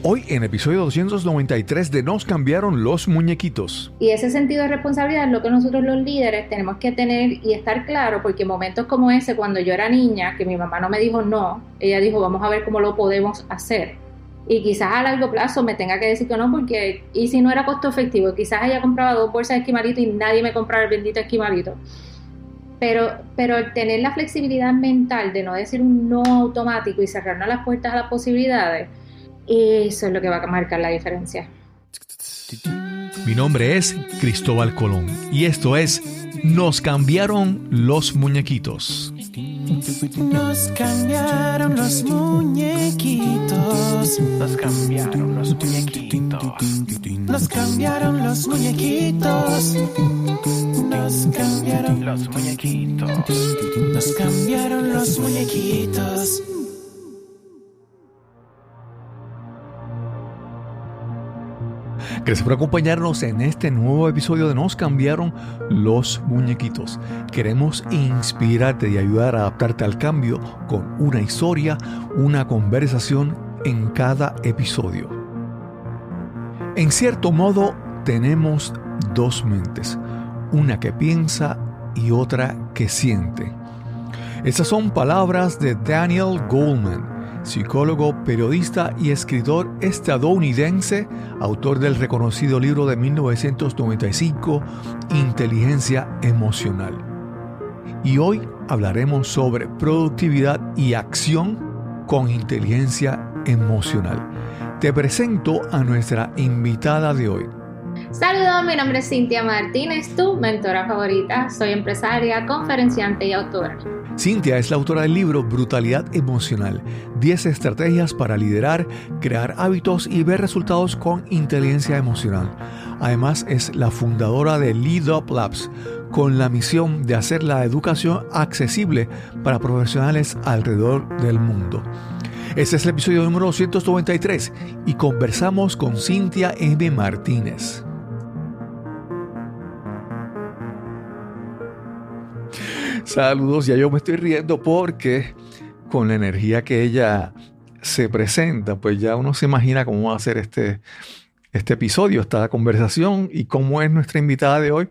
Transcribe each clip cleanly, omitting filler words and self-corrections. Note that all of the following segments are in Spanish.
Hoy en episodio 293 de Nos cambiaron los muñequitos. Y ese sentido de responsabilidad es lo que nosotros los líderes tenemos que tener y estar claro, porque momentos como ese, cuando yo era niña, que mi mamá no me dijo no, ella dijo vamos a ver cómo lo podemos hacer. Y quizás a largo plazo me tenga que decir que no, porque y si no era costo efectivo, quizás ella compraba 2 bolsas de esquimalito y nadie me compraba el bendito esquimalito. Pero tener la flexibilidad mental de no decir un no automático y cerrarnos las puertas a las posibilidades, eso es lo que va a marcar la diferencia. Mi nombre es Cristóbal Colón y esto es Nos cambiaron los muñequitos. Nos cambiaron los muñequitos. Nos cambiaron los muñequitos. Nos cambiaron los muñequitos. Nos cambiaron Los muñequitos. Nos cambiaron los muñequitos. Gracias por acompañarnos en este nuevo episodio de Nos cambiaron los muñequitos. Queremos inspirarte y ayudar a adaptarte al cambio con una historia, una conversación en cada episodio. En cierto modo, tenemos dos mentes, una que piensa y otra que siente. Esas son palabras de Daniel Goleman, psicólogo, periodista y escritor estadounidense, autor del reconocido libro de 1995, Inteligencia Emocional. Y hoy hablaremos sobre productividad y acción con inteligencia emocional. Te presento a nuestra invitada de hoy. Saludos, mi nombre es Cintia Martínez, tu mentora favorita. Soy empresaria, conferenciante y autora. Cintia es la autora del libro Brutalidad Emocional, 10 estrategias para liderar, crear hábitos y ver resultados con inteligencia emocional. Además, es la fundadora de Lead Up Labs, con la misión de hacer la educación accesible para profesionales alrededor del mundo. Este es el episodio número 293 y conversamos con Cintia M. Martínez. Saludos, ya yo me estoy riendo porque con la energía que ella se presenta, pues ya uno se imagina cómo va a ser este episodio, esta conversación y cómo es nuestra invitada de hoy.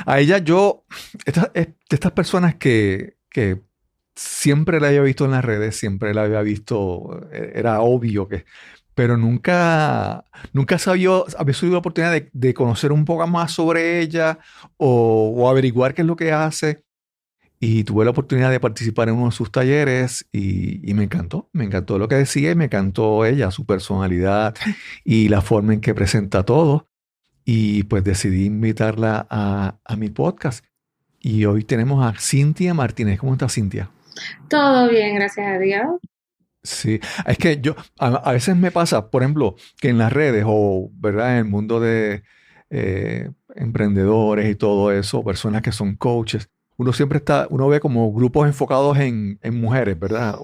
A ella de estas personas que siempre la había visto en las redes, siempre la había visto, era obvio pero nunca había sido la oportunidad de conocer un poco más sobre ella o averiguar qué es lo que hace. Y tuve la oportunidad de participar en uno de sus talleres y me encantó lo que decía y me encantó ella, su personalidad y la forma en que presenta todo. Y pues decidí invitarla a mi podcast. Y hoy tenemos a Cintia Martínez. ¿Cómo estás, Cintia? Todo bien, gracias a Dios. Sí, es que a veces me pasa, por ejemplo, que en las redes o, ¿verdad?, en el mundo de emprendedores y todo eso, personas que son coaches, uno ve como grupos enfocados en mujeres, ¿verdad?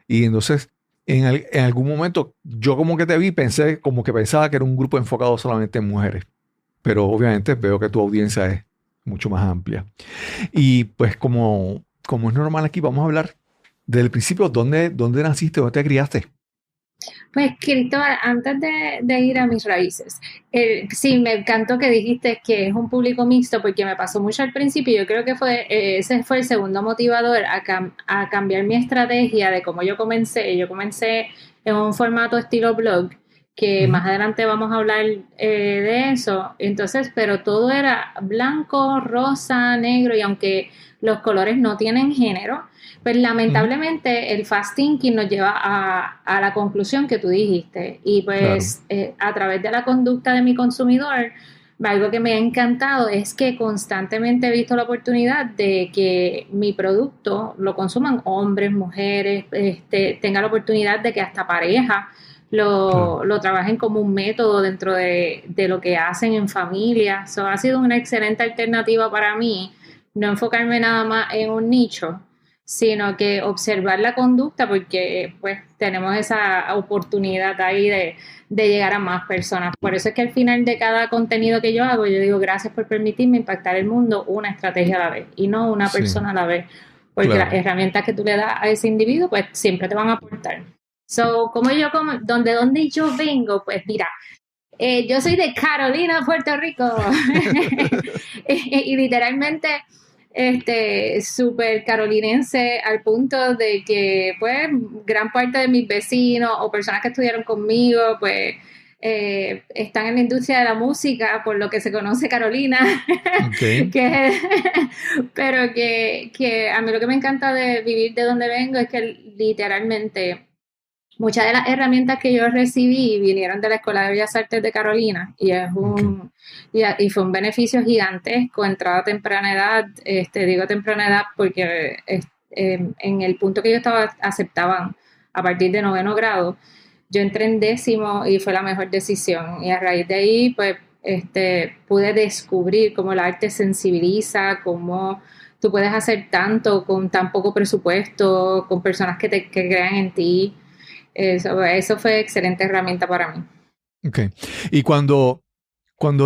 Y entonces, en algún momento, yo como que te vi, pensaba que era un grupo enfocado solamente en mujeres. Pero obviamente veo que tu audiencia es mucho más amplia. Y pues como es normal aquí, vamos a hablar del principio, ¿dónde naciste? ¿Dónde te criaste? Pues, Cristóbal, antes de ir a mis raíces, sí, me encantó que dijiste que es un público mixto, porque me pasó mucho al principio. Yo creo que ese fue el segundo motivador a cambiar mi estrategia de cómo yo comencé. Yo comencé en un formato estilo blog, que más adelante vamos a hablar de eso. Entonces, pero todo era blanco, rosa, negro, y aunque los colores no tienen género, pues lamentablemente el fast thinking nos lleva a la conclusión que tú dijiste. Y pues claro, a través de la conducta de mi consumidor, algo que me ha encantado es que constantemente he visto la oportunidad de que mi producto lo consuman hombres, mujeres, tenga la oportunidad de que hasta pareja lo trabajen como un método dentro de lo que hacen en familia. So, ha sido una excelente alternativa para mí no enfocarme nada más en un nicho, sino que observar la conducta, porque pues tenemos esa oportunidad ahí de llegar a más personas. Por eso es que al final de cada contenido que yo hago, yo digo gracias por permitirme impactar el mundo una estrategia a la vez y no una persona a la vez, porque las herramientas que tú le das a ese individuo pues siempre te van a aportar. So, ¿dónde yo vengo? Pues mira, yo soy de Carolina, Puerto Rico. Y literalmente, súper carolinense al punto de que, pues, gran parte de mis vecinos o personas que estudiaron conmigo, pues, están en la industria de la música, por lo que se conoce Carolina. Okay. Pero que a mí lo que me encanta de vivir de donde vengo es que literalmente muchas de las herramientas que yo recibí vinieron de la Escuela de Bellas Artes de Carolina y y fue un beneficio gigantesco, entrada a temprana edad, digo temprana edad porque en el punto que yo estaba aceptaban a partir de 9º grado, yo entré en 10º y fue la mejor decisión y a raíz de ahí pues pude descubrir cómo el arte sensibiliza, cómo tú puedes hacer tanto con tan poco presupuesto, con personas que crean en ti. Eso fue excelente herramienta para mí. Okay. Y cuando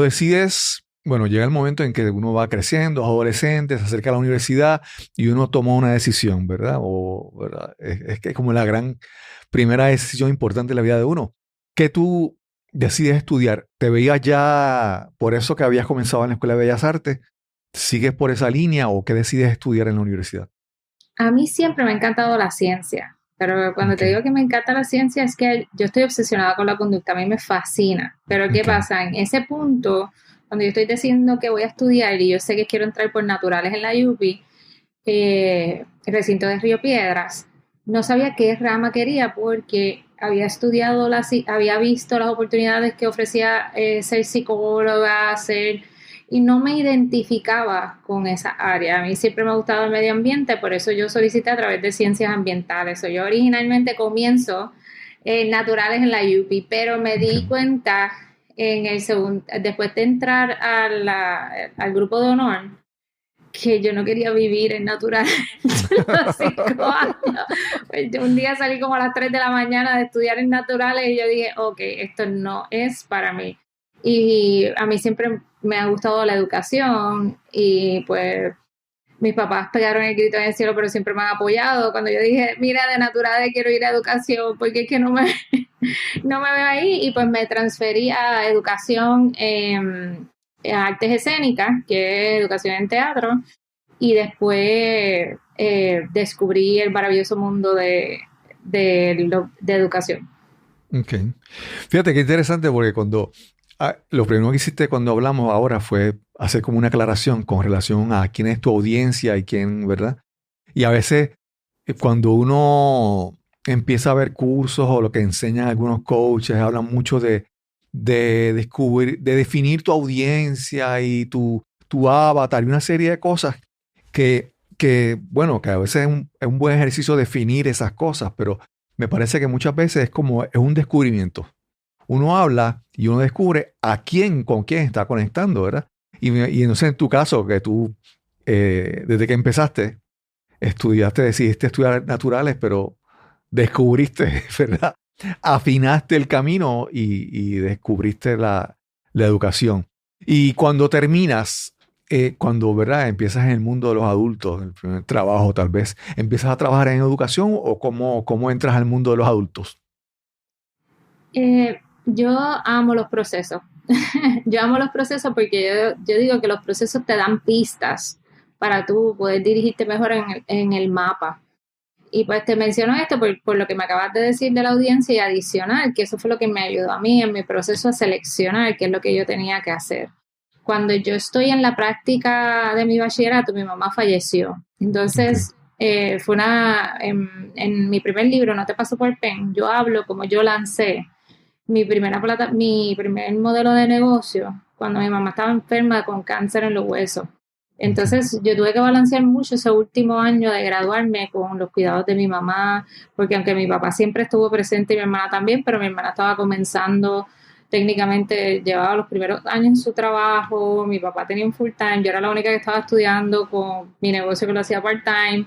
decides, bueno, llega el momento en que uno va creciendo, es adolescente, se acerca a la universidad y uno toma una decisión, ¿verdad? ¿Verdad? Es que es como la gran primera decisión importante de la vida de uno. ¿Qué tú decides estudiar? ¿Te veías ya por eso que habías comenzado en la Escuela de Bellas Artes? ¿Sigues por esa línea o qué decides estudiar en la universidad? A mí siempre me ha encantado la ciencia, pero cuando te digo que me encanta la ciencia es que yo estoy obsesionada con la conducta, a mí me fascina. Pero ¿qué pasa? En ese punto, cuando yo estoy diciendo que voy a estudiar y yo sé que quiero entrar por naturales en la UPI, el recinto de Río Piedras, no sabía qué rama quería porque había había visto las oportunidades que ofrecía ser psicóloga, y no me identificaba con esa área. A mí siempre me ha gustado el medio ambiente, por eso yo solicité a través de ciencias ambientales. Yo originalmente comienzo naturales en la UPI, pero me di cuenta después de entrar al grupo de honor, que yo no quería vivir en natural los 5 años. Pues yo un día salí como a las 3 de la mañana de estudiar en naturales y yo dije, ok, esto no es para mí. Y a mí siempre me ha gustado la educación y pues mis papás pegaron el grito en el cielo, pero siempre me han apoyado. Cuando yo dije, mira, de naturales quiero ir a educación, porque es que no me veo ahí, y pues me transferí a educación en artes escénicas, que es educación en teatro, y después descubrí el maravilloso mundo de educación. Ok. Fíjate qué interesante porque lo primero que hiciste cuando hablamos ahora fue hacer como una aclaración con relación a quién es tu audiencia y quién, ¿verdad? Y a veces cuando uno empieza a ver cursos o lo que enseñan algunos coaches, hablan mucho de descubrir, de definir tu audiencia y tu avatar y una serie de cosas que a veces es un buen ejercicio definir esas cosas, pero me parece que muchas veces es un descubrimiento. Uno habla y uno descubre con quién está conectando, ¿verdad? Y entonces en tu caso, que tú, desde que empezaste, decidiste estudiar naturales, pero descubriste, ¿verdad? Afinaste el camino y descubriste la educación. Y cuando terminas, ¿verdad? Empiezas en el mundo de los adultos, el primer trabajo tal vez, ¿empiezas a trabajar en educación o cómo entras al mundo de los adultos? Yo amo los procesos. Yo amo los procesos porque yo digo que los procesos te dan pistas para tú poder dirigirte mejor en el mapa. Y pues te menciono esto por lo que me acabas de decir de la audiencia y adicional, que eso fue lo que me ayudó a mí en mi proceso a seleccionar qué es lo que yo tenía que hacer. Cuando yo estoy en la práctica de mi bachillerato, mi mamá falleció. Entonces, fue en mi primer libro, No te paso por pen, yo hablo como yo lancé mi primer modelo de negocio cuando mi mamá estaba enferma con cáncer en los huesos. Entonces yo tuve que balancear mucho ese último año de graduarme con los cuidados de mi mamá, porque aunque mi papá siempre estuvo presente y mi hermana también, pero mi hermana estaba comenzando, técnicamente llevaba los primeros años en su trabajo, mi papá tenía un full time, yo era la única que estaba estudiando con mi negocio que lo hacía part time,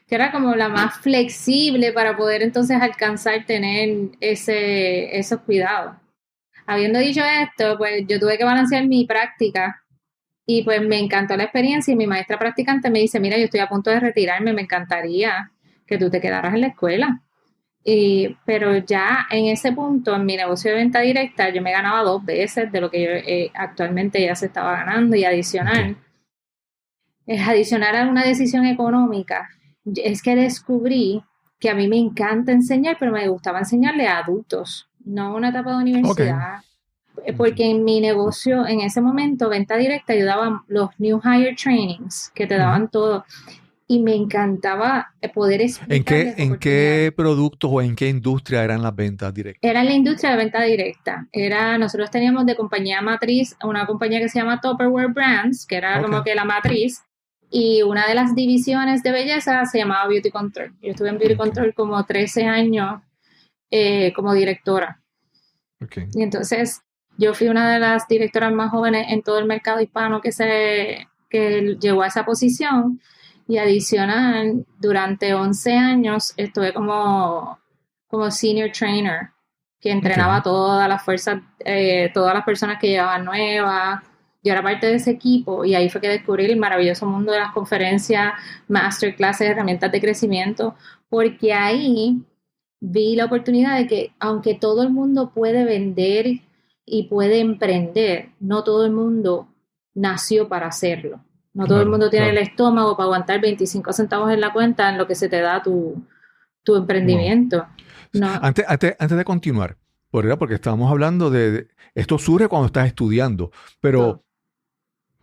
que era como la más flexible para poder entonces alcanzar tener esos cuidados. Habiendo dicho esto, pues yo tuve que balancear mi práctica y pues me encantó la experiencia y mi maestra practicante me dice, mira, yo estoy a punto de retirarme, me encantaría que tú te quedaras en la escuela. Pero ya en ese punto, en mi negocio de venta directa, yo me ganaba 2 veces de lo que yo actualmente ya se estaba ganando y adicional. Es adicional a una decisión económica. Es que descubrí que a mí me encanta enseñar, pero me gustaba enseñarle a adultos, no una etapa de universidad. Porque en mi negocio, en ese momento, venta directa, yo daba los New Hire Trainings, que te daban todo. Y me encantaba poder explicarles ¿En qué productos o en qué industria eran las ventas directas? Era en la industria de venta directa. Nosotros teníamos de compañía matriz una compañía que se llama Tupperware Brands, que era como que la matriz, y una de las divisiones de belleza se llamaba Beauty Control. Yo estuve en Beauty Control como 13 años como directora. Y entonces yo fui una de las directoras más jóvenes en todo el mercado hispano que llegó a esa posición. Y adicional, durante 11 años estuve como senior trainer, que entrenaba a todas las fuerzas, todas las personas que llegaban nuevas. Yo era parte de ese equipo y ahí fue que descubrí el maravilloso mundo de las conferencias, masterclasses, herramientas de crecimiento, porque ahí vi la oportunidad de que aunque todo el mundo puede vender y puede emprender, no todo el mundo nació para hacerlo. No todo el mundo tiene el estómago para aguantar 25 centavos en la cuenta en lo que se te da tu emprendimiento. No. Antes de continuar, porque estábamos hablando de esto surge cuando estás estudiando, pero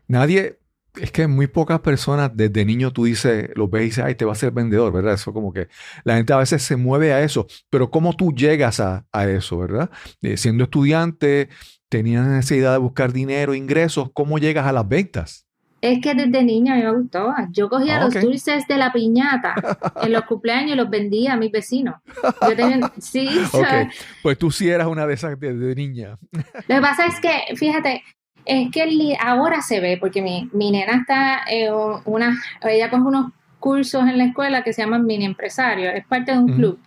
nadie, es que muy pocas personas desde niño tú dices, los ves y dices, ay, te va a ser vendedor, ¿verdad? Eso como que la gente a veces se mueve a eso, pero ¿cómo tú llegas a eso, verdad? Siendo estudiante, tenías necesidad de buscar dinero, ingresos, ¿cómo llegas a las ventas? Es que desde niña a mí me gustaba. Yo cogía los dulces de la piñata en los cumpleaños y los vendía a mis vecinos. Sí. Pues tú sí eras una de esas de niña. Lo que pasa es que, fíjate, es que ahora se ve, porque mi nena está ella coge unos cursos en la escuela que se llaman mini empresarios. Es parte de un club.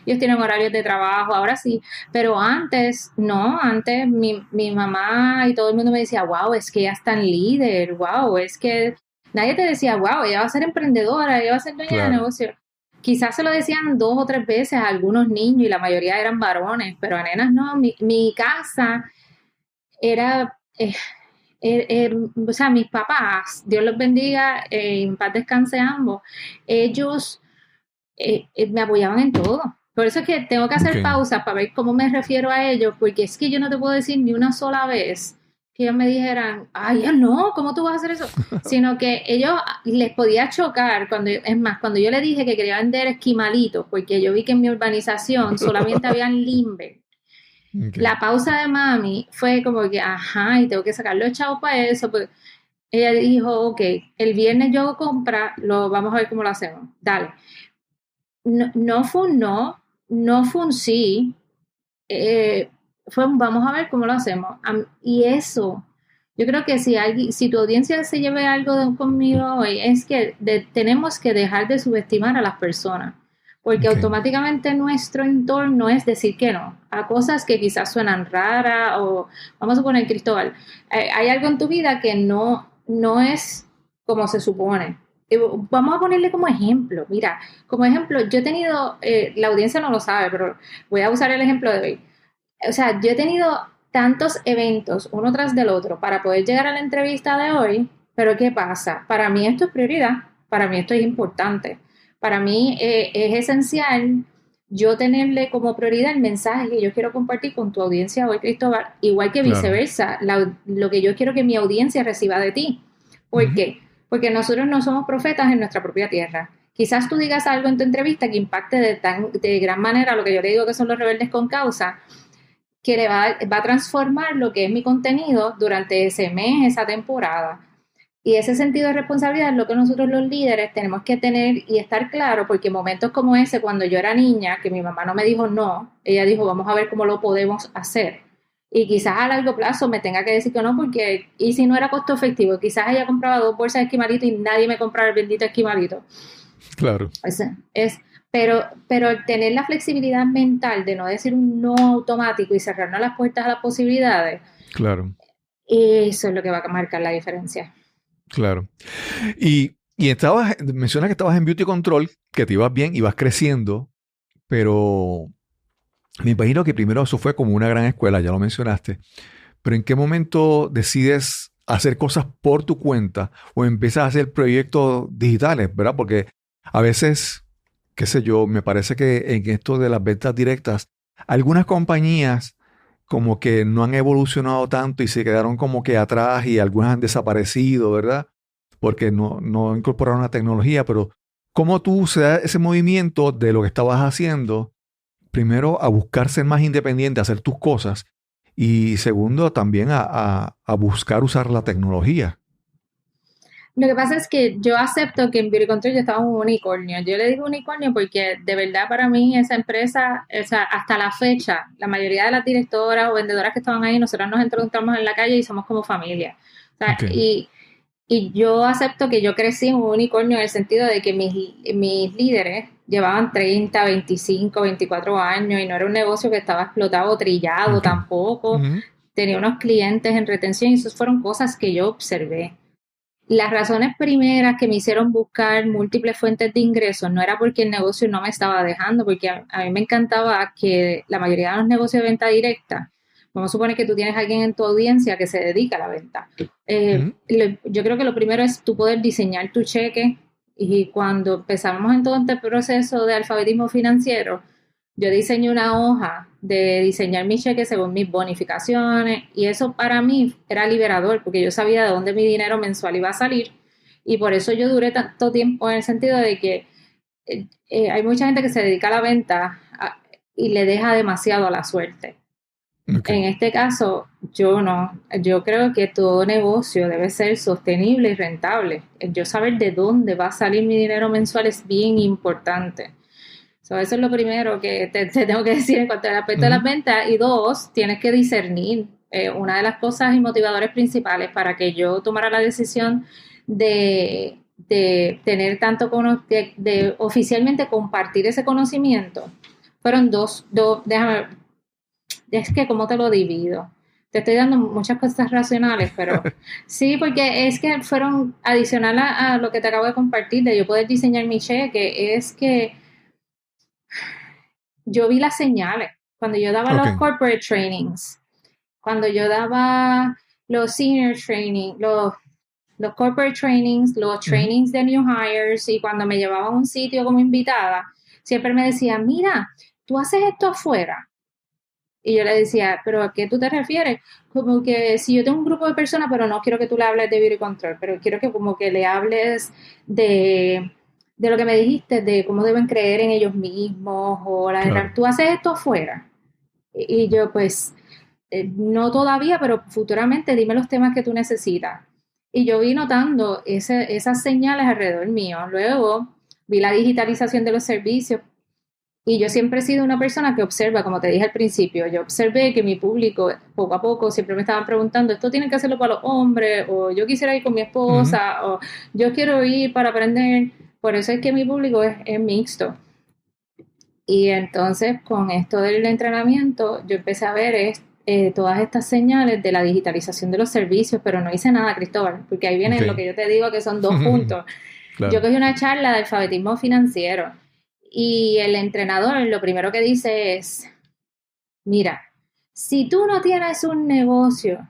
Ellos tienen horarios de trabajo, ahora sí, pero antes, no, antes mi mamá y todo el mundo me decía, wow, es que ella es tan líder, wow, es que nadie te decía, wow, ella va a ser emprendedora, ella va a ser dueña de negocio. Quizás se lo decían 2 o 3 veces a algunos niños y la mayoría eran varones, pero a nenas no. Mi casa era, o sea, mis papás, Dios los bendiga, en paz descanse ambos, ellos me apoyaban en todo. Por eso es que tengo que hacer pausas para ver cómo me refiero a ellos, porque es que yo no te puedo decir ni una sola vez que ellos me dijeran, ay, no, ¿cómo tú vas a hacer eso? Sino que ellos les podía chocar, cuando yo les dije que quería vender esquimalitos, porque yo vi que en mi urbanización solamente habían Limber. La pausa de mami fue como que, ajá, y tengo que sacar los chavos para eso, pues ella dijo, ok, el viernes yo hago compra, vamos a ver cómo lo hacemos, dale. No fue un no fue un sí, fue un vamos a ver cómo lo hacemos. Y eso, yo creo que si tu audiencia se lleve algo conmigo hoy, es que tenemos que dejar de subestimar a las personas, porque automáticamente nuestro entorno es decir que no, a cosas que quizás suenan raras, o vamos a poner, Cristóbal, hay algo en tu vida que no es como se supone. Vamos a ponerle como ejemplo. Mira, como ejemplo, yo he tenido, la audiencia no lo sabe, pero voy a usar el ejemplo de hoy. O sea, yo he tenido tantos eventos uno tras del otro para poder llegar a la entrevista de hoy, pero ¿qué pasa? Para mí esto es prioridad, para mí esto es importante, para mí es esencial yo tenerle como prioridad el mensaje que yo quiero compartir con tu audiencia hoy, Cristóbal, igual que viceversa, lo que yo quiero que mi audiencia reciba de ti. ¿Por qué? Porque nosotros no somos profetas en nuestra propia tierra. Quizás tú digas algo en tu entrevista que impacte de gran manera lo que yo le digo que son los rebeldes con causa, que le va a transformar lo que es mi contenido durante ese mes, esa temporada. Y ese sentido de responsabilidad es lo que nosotros los líderes tenemos que tener y estar claro, porque momentos como ese, cuando yo era niña, que mi mamá no me dijo no, ella dijo, vamos a ver cómo lo podemos hacer. Y quizás a largo plazo me tenga que decir que no, porque, y si no era costo efectivo, quizás ella compraba 2 bolsas de esquimalito y nadie me compraba el bendito esquimalito. Claro. Pero tener la flexibilidad mental de no decir un no automático y cerrarnos las puertas a las posibilidades. Claro. Eso es lo que va a marcar la diferencia. Claro. Y mencionas que estabas en Beauty Control, que te ibas bien, ibas creciendo, pero me imagino que primero eso fue como una gran escuela, ya lo mencionaste, pero ¿en qué momento decides hacer cosas por tu cuenta o empiezas a hacer proyectos digitales, ¿verdad? Porque a veces, qué sé yo, me parece que en esto de las ventas directas, algunas compañías como que no han evolucionado tanto y se quedaron como que atrás y algunas han desaparecido, ¿verdad? Porque no incorporaron la tecnología, pero ¿cómo tú se da ese movimiento de lo que estabas haciendo? Primero, a buscar ser más independiente, hacer tus cosas. Y segundo, también a buscar usar la tecnología. Lo que pasa es que yo acepto que en Beauty Control yo estaba un unicornio. Yo le digo unicornio porque de verdad para mí esa empresa, o sea, hasta la fecha, la mayoría de las directoras o vendedoras que estaban ahí, nosotros nos encontramos en la calle y somos como familia. O sea, Okay. y yo acepto que yo crecí en un unicornio en el sentido de que mis líderes llevaban 30, 25, 24 años y no era un negocio que estaba explotado o trillado Okay. tampoco. Ujú. Tenía unos clientes en retención y esas fueron cosas que yo observé. Las razones primeras que me hicieron buscar múltiples fuentes de ingresos no era porque el negocio no me estaba dejando, porque a mí me encantaba que la mayoría de los negocios de venta directa, vamos a suponer que tú tienes a alguien en tu audiencia que se dedica a la venta. Ujú. Yo creo que lo primero es tú poder diseñar tu cheque y cuando empezamos en todo este proceso de alfabetismo financiero, yo diseñé una hoja de diseñar mi cheque según mis bonificaciones y eso para mí era liberador porque yo sabía de dónde mi dinero mensual iba a salir y por eso yo duré tanto tiempo en el sentido de que hay mucha gente que se dedica a la venta y le deja demasiado a la suerte. Okay. En este caso, yo no. Yo creo que todo negocio debe ser sostenible y rentable. Yo saber de dónde va a salir mi dinero mensual es bien importante. So, eso es lo primero que te tengo que decir en cuanto al aspecto de las Ujú. ventas. Y dos, tienes que discernir. Una de las cosas y motivadores principales para que yo tomara la decisión de tener tanto de oficialmente compartir ese conocimiento fueron déjame, es que cómo te lo divido. Te estoy dando muchas cosas racionales, pero sí, porque es que fueron adicional a lo que te acabo de compartir, de yo poder diseñar mi cheque, es que yo vi las señales. Cuando yo daba los Okay. corporate trainings, cuando yo daba los senior training, los corporate trainings, los Ujú. trainings de new hires y cuando me llevaba a un sitio como invitada, siempre me decían, mira, tú haces esto afuera. Y yo le decía, ¿pero a qué tú te refieres? Como que si yo tengo un grupo de personas, pero no quiero que tú le hables de beauty control, pero quiero que como que le hables de lo que me dijiste, de cómo deben creer en ellos mismos, o Claro. tú haces esto afuera. Y yo pues, no todavía, pero futuramente dime los temas que tú necesitas. Y yo vi notando esas señales alrededor mío. Luego vi la digitalización de los servicios y yo siempre he sido una persona que observa, como te dije al principio, yo observé que mi público poco a poco siempre me estaban preguntando, esto tiene que hacerlo para los hombres, o yo quisiera ir con mi Ujú. esposa, o yo quiero ir para aprender. Por eso es que mi público es mixto. Y entonces con esto del entrenamiento, yo empecé a ver todas estas señales de la digitalización de los servicios, pero no hice nada, Cristóbal, porque ahí viene lo Okay. que yo te digo que son dos puntos. Yo Claro. cogí una charla de alfabetismo financiero y el entrenador lo primero que dice es, mira, si tú no tienes un negocio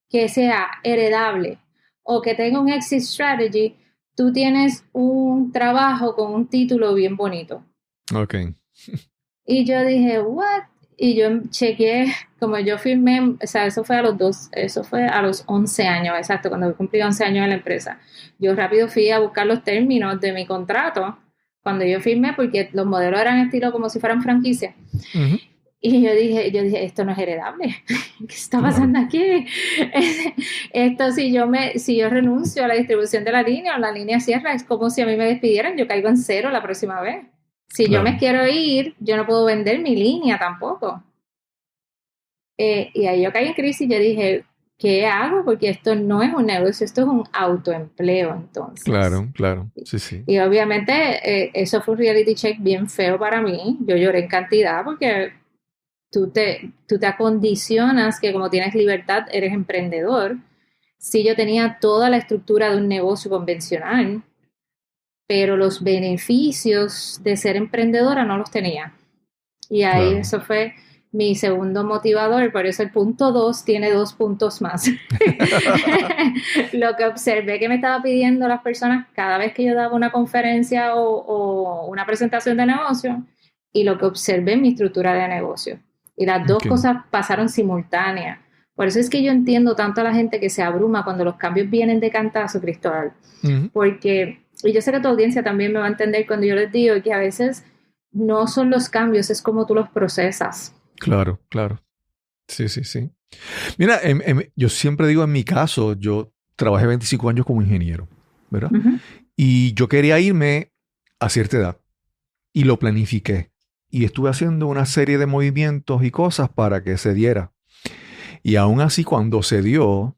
que sea heredable o que tenga un exit strategy, tú tienes un trabajo con un título bien bonito. Okay. Y yo dije, ¿what? Y yo chequeé, como yo firmé, o sea, eso fue a los 11 años, exacto, cuando cumplí 11 años en la empresa. Yo rápido fui a buscar los términos de mi contrato cuando yo firmé, porque los modelos eran estilo como si fueran franquicias. Ujú. Y yo dije, esto no es heredable. ¿Qué está Claro. pasando aquí? Esto, si yo renuncio a la distribución de la línea o la línea cierra, es como si a mí me despidieran, yo caigo en cero la próxima vez. Si yo me Claro. quiero ir, yo no puedo vender mi línea tampoco. Y ahí yo caí en crisis y yo dije, ¿qué hago? Porque esto no es un negocio, esto es un autoempleo entonces. Claro. Claro. Sí, sí. Y obviamente eso fue un reality check bien feo para mí. Yo lloré en cantidad porque tú te acondicionas que como tienes libertad, eres emprendedor. Sí, yo tenía toda la estructura de un negocio convencional, pero los beneficios de ser emprendedora no los tenía. Y ahí Claro. eso fue mi segundo motivador, por eso el punto 2 tiene 2 puntos más. Lo que observé que me estaba pidiendo las personas cada vez que yo daba una conferencia o una presentación de negocio, y lo que observé en mi estructura de negocio. Y las dos Ok. cosas pasaron simultáneas. Por eso es que yo entiendo tanto a la gente que se abruma cuando los cambios vienen de cantazo, Cristóbal. Ujú. Porque, y yo sé que tu audiencia también me va a entender cuando yo les digo que a veces no son los cambios, es como tú los procesas. Claro, claro. Sí, sí, sí. Mira, yo siempre digo en mi caso, yo trabajé 25 años como ingeniero, ¿verdad? Uh-huh. Y yo quería irme a cierta edad y lo planifiqué. Y estuve haciendo una serie de movimientos y cosas para que se diera. Y aún así, cuando se dio,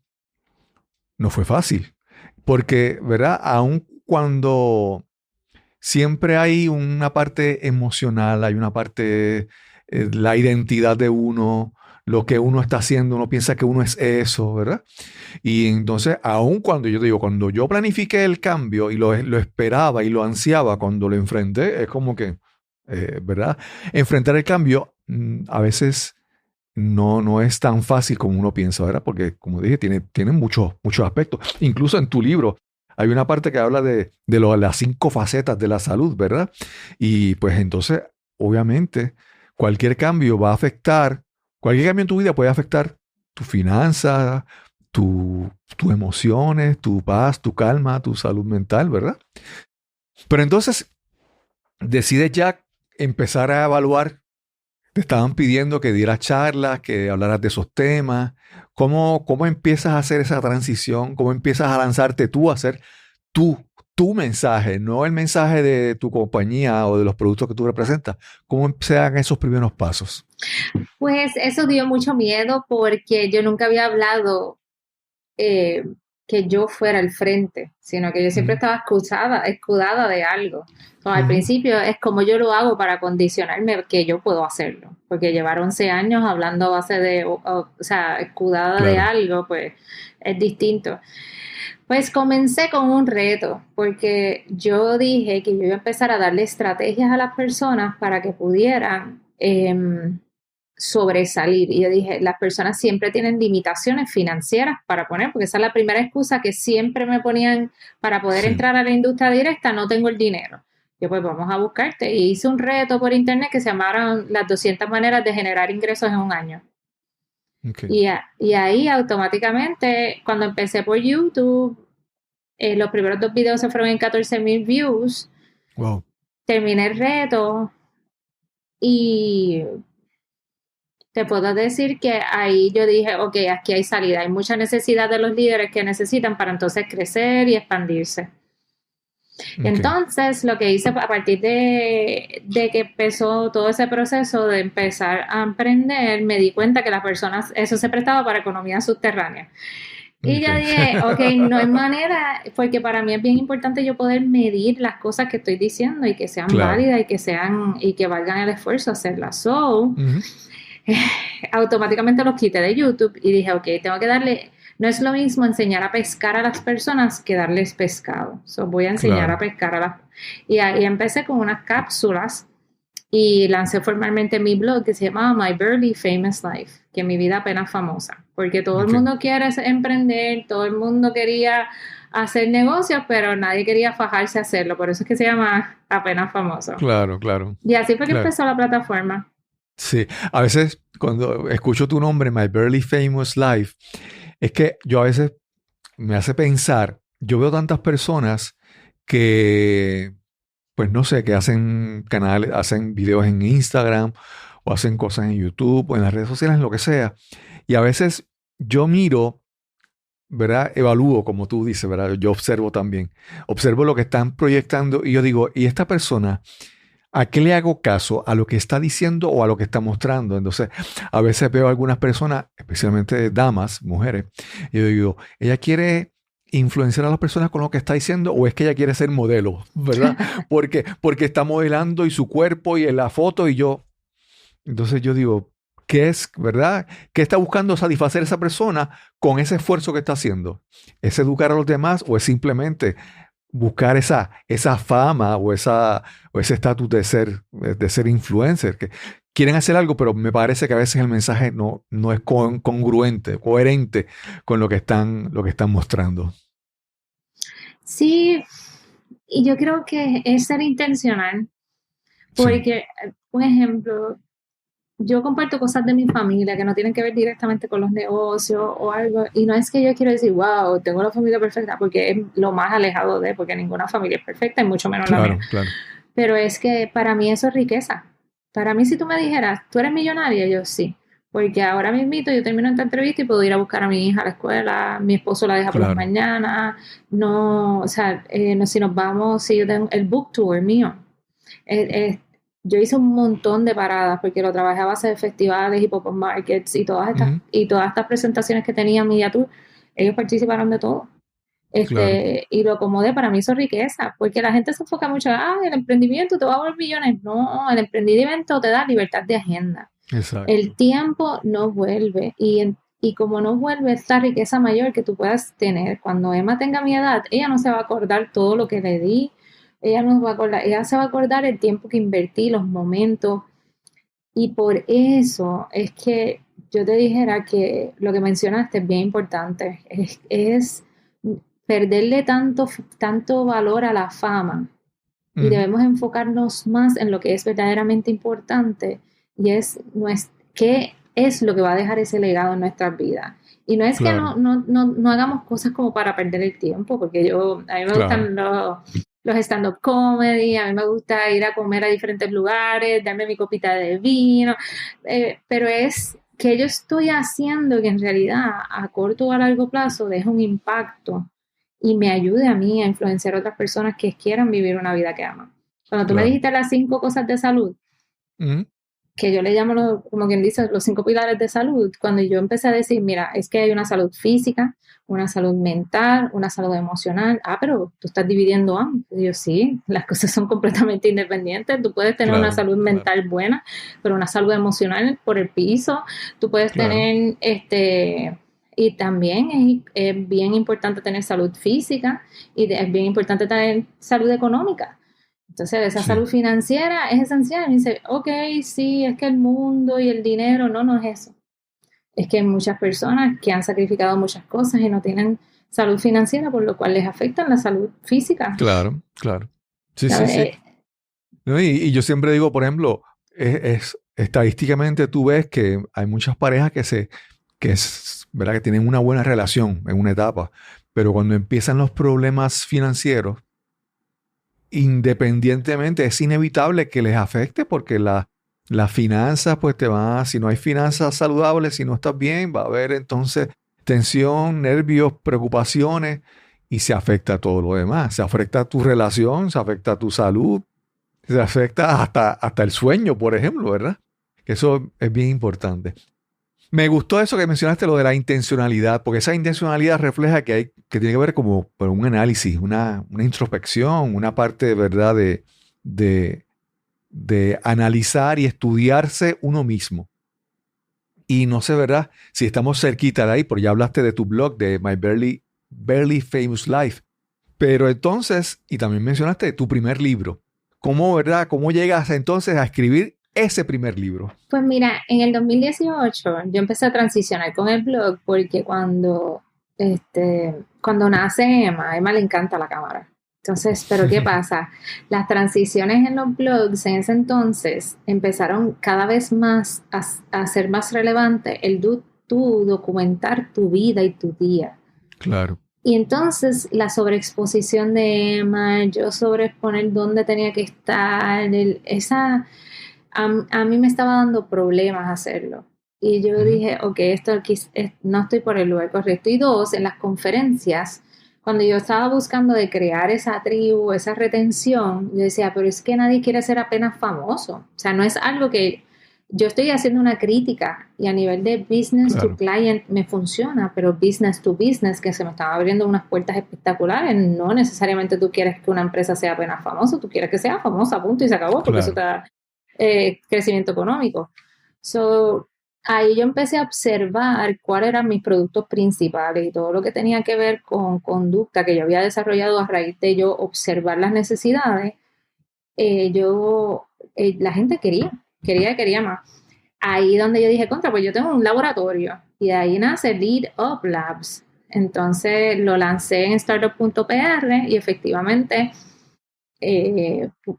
no fue fácil. Porque, ¿verdad? Aún cuando siempre hay una parte emocional, hay una parte, la identidad de uno, lo que uno está haciendo, uno piensa que uno es eso, ¿verdad? Y entonces, aún cuando yo digo, cuando yo planifiqué el cambio y lo esperaba y lo ansiaba, cuando lo enfrenté, es como que, ¿verdad? Enfrentar el cambio a veces no es tan fácil como uno piensa, ¿verdad? Porque, como dije, tiene muchos aspectos. Incluso en tu libro hay una parte que habla de las 5 facetas de la salud, ¿verdad? Y pues entonces, obviamente, cualquier cambio va a afectar, cualquier cambio en tu vida puede afectar tu finanza, tus emociones, tu paz, tu calma, tu salud mental, ¿verdad? Pero entonces, decides ya empezar a evaluar. Te estaban pidiendo que dieras charlas, que hablaras de esos temas. ¿Cómo empiezas a hacer esa transición? ¿Cómo empiezas a lanzarte tú a hacer tu mensaje, no el mensaje de tu compañía o de los productos que tú representas? ¿Cómo se dan esos primeros pasos? Pues eso dio mucho miedo porque yo nunca había hablado que yo fuera al frente, sino que yo siempre estaba escudada de algo. Al principio es como yo lo hago para condicionarme que yo puedo hacerlo, porque llevar 11 años hablando a base de, o sea, escudada de algo, pues es distinto. Pues comencé con un reto, porque yo dije que yo iba a empezar a darle estrategias a las personas para que pudieran sobresalir. Y yo dije, las personas siempre tienen limitaciones financieras para poner, porque esa es la primera excusa que siempre me ponían para poder entrar a la industria directa: no tengo el dinero. Yo, pues vamos a buscarte. Y hice un reto por internet que se llamaron las 200 maneras de generar ingresos en un año. Okay. Y ahí automáticamente, cuando empecé por YouTube, los primeros 2 videos se fueron en 14,000 views. Wow. Terminé el reto y te puedo decir que ahí yo dije, ok, aquí hay salida. Hay mucha necesidad de los líderes que necesitan para entonces crecer y expandirse. Okay. Entonces, lo que hice a partir de que empezó todo ese proceso de empezar a emprender, me di cuenta que las personas, eso se prestaba para economía subterránea. Y yo dije, ok, no hay manera, porque para mí es bien importante yo poder medir las cosas que estoy diciendo y que sean válidas y que valgan el esfuerzo hacerlas. So, automáticamente los quité de YouTube y dije, ok, tengo que darle. No es lo mismo enseñar a pescar a las personas que darles pescado. So, voy a enseñar a pescar a las... Y ahí empecé con unas cápsulas y lancé formalmente mi blog que se llamaba My Barely Famous Life, que es mi vida apenas famosa. Porque todo el mundo quiere emprender, todo el mundo quería hacer negocios, pero nadie quería fajarse a hacerlo. Por eso es que se llama Apenas Famoso. Claro, claro. Y así fue que empezó la plataforma. Sí, a veces cuando escucho tu nombre, My Barely Famous Life, es que yo a veces me hace pensar, yo veo tantas personas que, pues no sé, que hacen canales, hacen videos en Instagram o hacen cosas en YouTube o en las redes sociales, en lo que sea. Y a veces yo miro, ¿verdad? Evalúo, como tú dices, ¿verdad? Yo observo también. Observo lo que están proyectando y yo digo, ¿y esta persona a qué le hago caso? ¿A lo que está diciendo o a lo que está mostrando? Entonces, a veces veo a algunas personas, especialmente damas, mujeres, y yo digo, ¿ella quiere influenciar a las personas con lo que está diciendo o es que ella quiere ser modelo, ¿verdad? Porque está modelando y su cuerpo y en la foto y yo. Entonces yo digo, ¿qué es, verdad? ¿Qué está buscando satisfacer esa persona con ese esfuerzo que está haciendo? ¿Es educar a los demás o es simplemente buscar esa fama o ese estatus de ser influencer? quieren hacer algo, pero me parece que a veces el mensaje no es congruente, coherente con lo que están mostrando. Sí, y yo creo que es ser intencional, Sí, porque, por ejemplo, yo comparto cosas de mi familia que no tienen que ver directamente con los negocios o algo, y no es que yo quiero decir, wow, tengo la familia perfecta, porque es lo más alejado de, porque ninguna familia es perfecta, y mucho menos la mía. claro. Pero es que para mí eso es riqueza. Para mí, si tú me dijeras, ¿tú eres millonaria? Yo sí. Porque ahora mismito yo termino esta entrevista y puedo ir a buscar a mi hija a la escuela, mi esposo la deja por las Claro. mañanas, no, o sea, no, si nos vamos, si yo tengo el book tour mío, eh, eh, yo hice un montón de paradas porque lo trabajé a base de festivales y pop-up markets Ujú, y todas estas presentaciones que tenía Media Tour, ellos participaron de todo. claro, Y lo acomodé, para mí eso es riqueza, porque la gente se enfoca mucho, el emprendimiento te va a volver millones. No, el emprendimiento te da libertad de agenda. El exacto. tiempo no vuelve y como no vuelve esta riqueza mayor que tú puedas tener, cuando Emma tenga mi edad, ella no se va a acordar todo lo que le di, ella no se va a acordar, ella se va a acordar el tiempo que invertí, los momentos, y por eso es que yo te dijera que lo que mencionaste es bien importante, es perderle tanto valor a la fama y Ujú, debemos enfocarnos más en lo que es verdaderamente importante y es qué es lo que va a dejar ese legado en nuestras vidas. Y no es que claro, no hagamos cosas como para perder el tiempo, porque a mí me claro. gustan los stand-up comedy, a mí me gusta ir a comer a diferentes lugares, darme mi copita de vino, pero es que yo estoy haciendo que en realidad a corto o a largo plazo deje un impacto y me ayude a mí a influenciar a otras personas que quieran vivir una vida que aman. Cuando tú me Claro. dijiste las 5 cosas de salud, Ujú, que yo le llamo, como quien dice, los 5 pilares de salud, cuando yo empecé a decir, mira, es que hay una salud física, una salud mental, una salud emocional. Pero tú estás dividiendo ambos. Y yo, sí, las cosas son completamente independientes. Tú puedes tener una claro, salud claro, mental buena, pero una salud emocional por el piso. Tú puedes claro. tener, y también es bien importante tener salud física y es bien importante tener salud económica. Entonces, esa Sí, salud financiera es esencial. Y dice, ok, sí, es que el mundo y el dinero, no es eso. Es que hay muchas personas que han sacrificado muchas cosas y no tienen salud financiera, por lo cual les afecta la salud física. claro. Sí, sí, ¿Sabes? sí. No, y yo siempre digo, por ejemplo, estadísticamente tú ves que hay muchas parejas ¿verdad? Que tienen una buena relación en una etapa, pero cuando empiezan los problemas financieros, independientemente, es inevitable que les afecte porque las finanzas, pues si no hay finanzas saludables, si no estás bien, va a haber entonces tensión, nervios, preocupaciones y se afecta todo lo demás. Se afecta tu relación, se afecta tu salud, se afecta hasta el sueño, por ejemplo, ¿verdad? Que eso es bien importante. Me gustó eso que mencionaste, lo de la intencionalidad, porque esa intencionalidad refleja que tiene que ver como por un análisis, una introspección, una parte de verdad de, de analizar y estudiarse uno mismo. Y no sé, ¿verdad? Si estamos cerquita de ahí, porque ya hablaste de tu blog, de My Barely Famous Life. Pero entonces, y también mencionaste tu primer libro. ¿Cómo, verdad? ¿Cómo llegas entonces a escribir ese primer libro? Pues mira, en el 2018 yo empecé a transicionar con el blog porque cuando nace Emma, a Emma le encanta la cámara. Entonces, pero ¿qué pasa? Las transiciones en los blogs en ese entonces empezaron cada vez más a ser más relevante tú documentar tu vida y tu día. Claro, Y entonces la sobreexposición de Emma, yo sobreexponer dónde tenía que estar, a mí me estaba dando problemas hacerlo. Y yo ujú, dije, ok, esto aquí no estoy por el lugar correcto. Y dos, en las conferencias, cuando yo estaba buscando de crear esa tribu, esa retención, yo decía, pero es que nadie quiere ser apenas famoso. O sea, no es algo que yo estoy haciendo una crítica y a nivel de business to claro, client me funciona, pero business to business, que se me están abriendo unas puertas espectaculares, no necesariamente tú quieres que una empresa sea apenas famosa, tú quieres que sea famosa, punto, y se acabó, porque eso te claro. da crecimiento económico. So, ahí yo empecé a observar cuáles eran mis productos principales y todo lo que tenía que ver con conducta que yo había desarrollado a raíz de yo observar las necesidades, la gente quería. quería más. Ahí donde yo dije, pues yo tengo un laboratorio. Y de ahí nace Lead Up Labs. Entonces lo lancé en startup.pr y efectivamente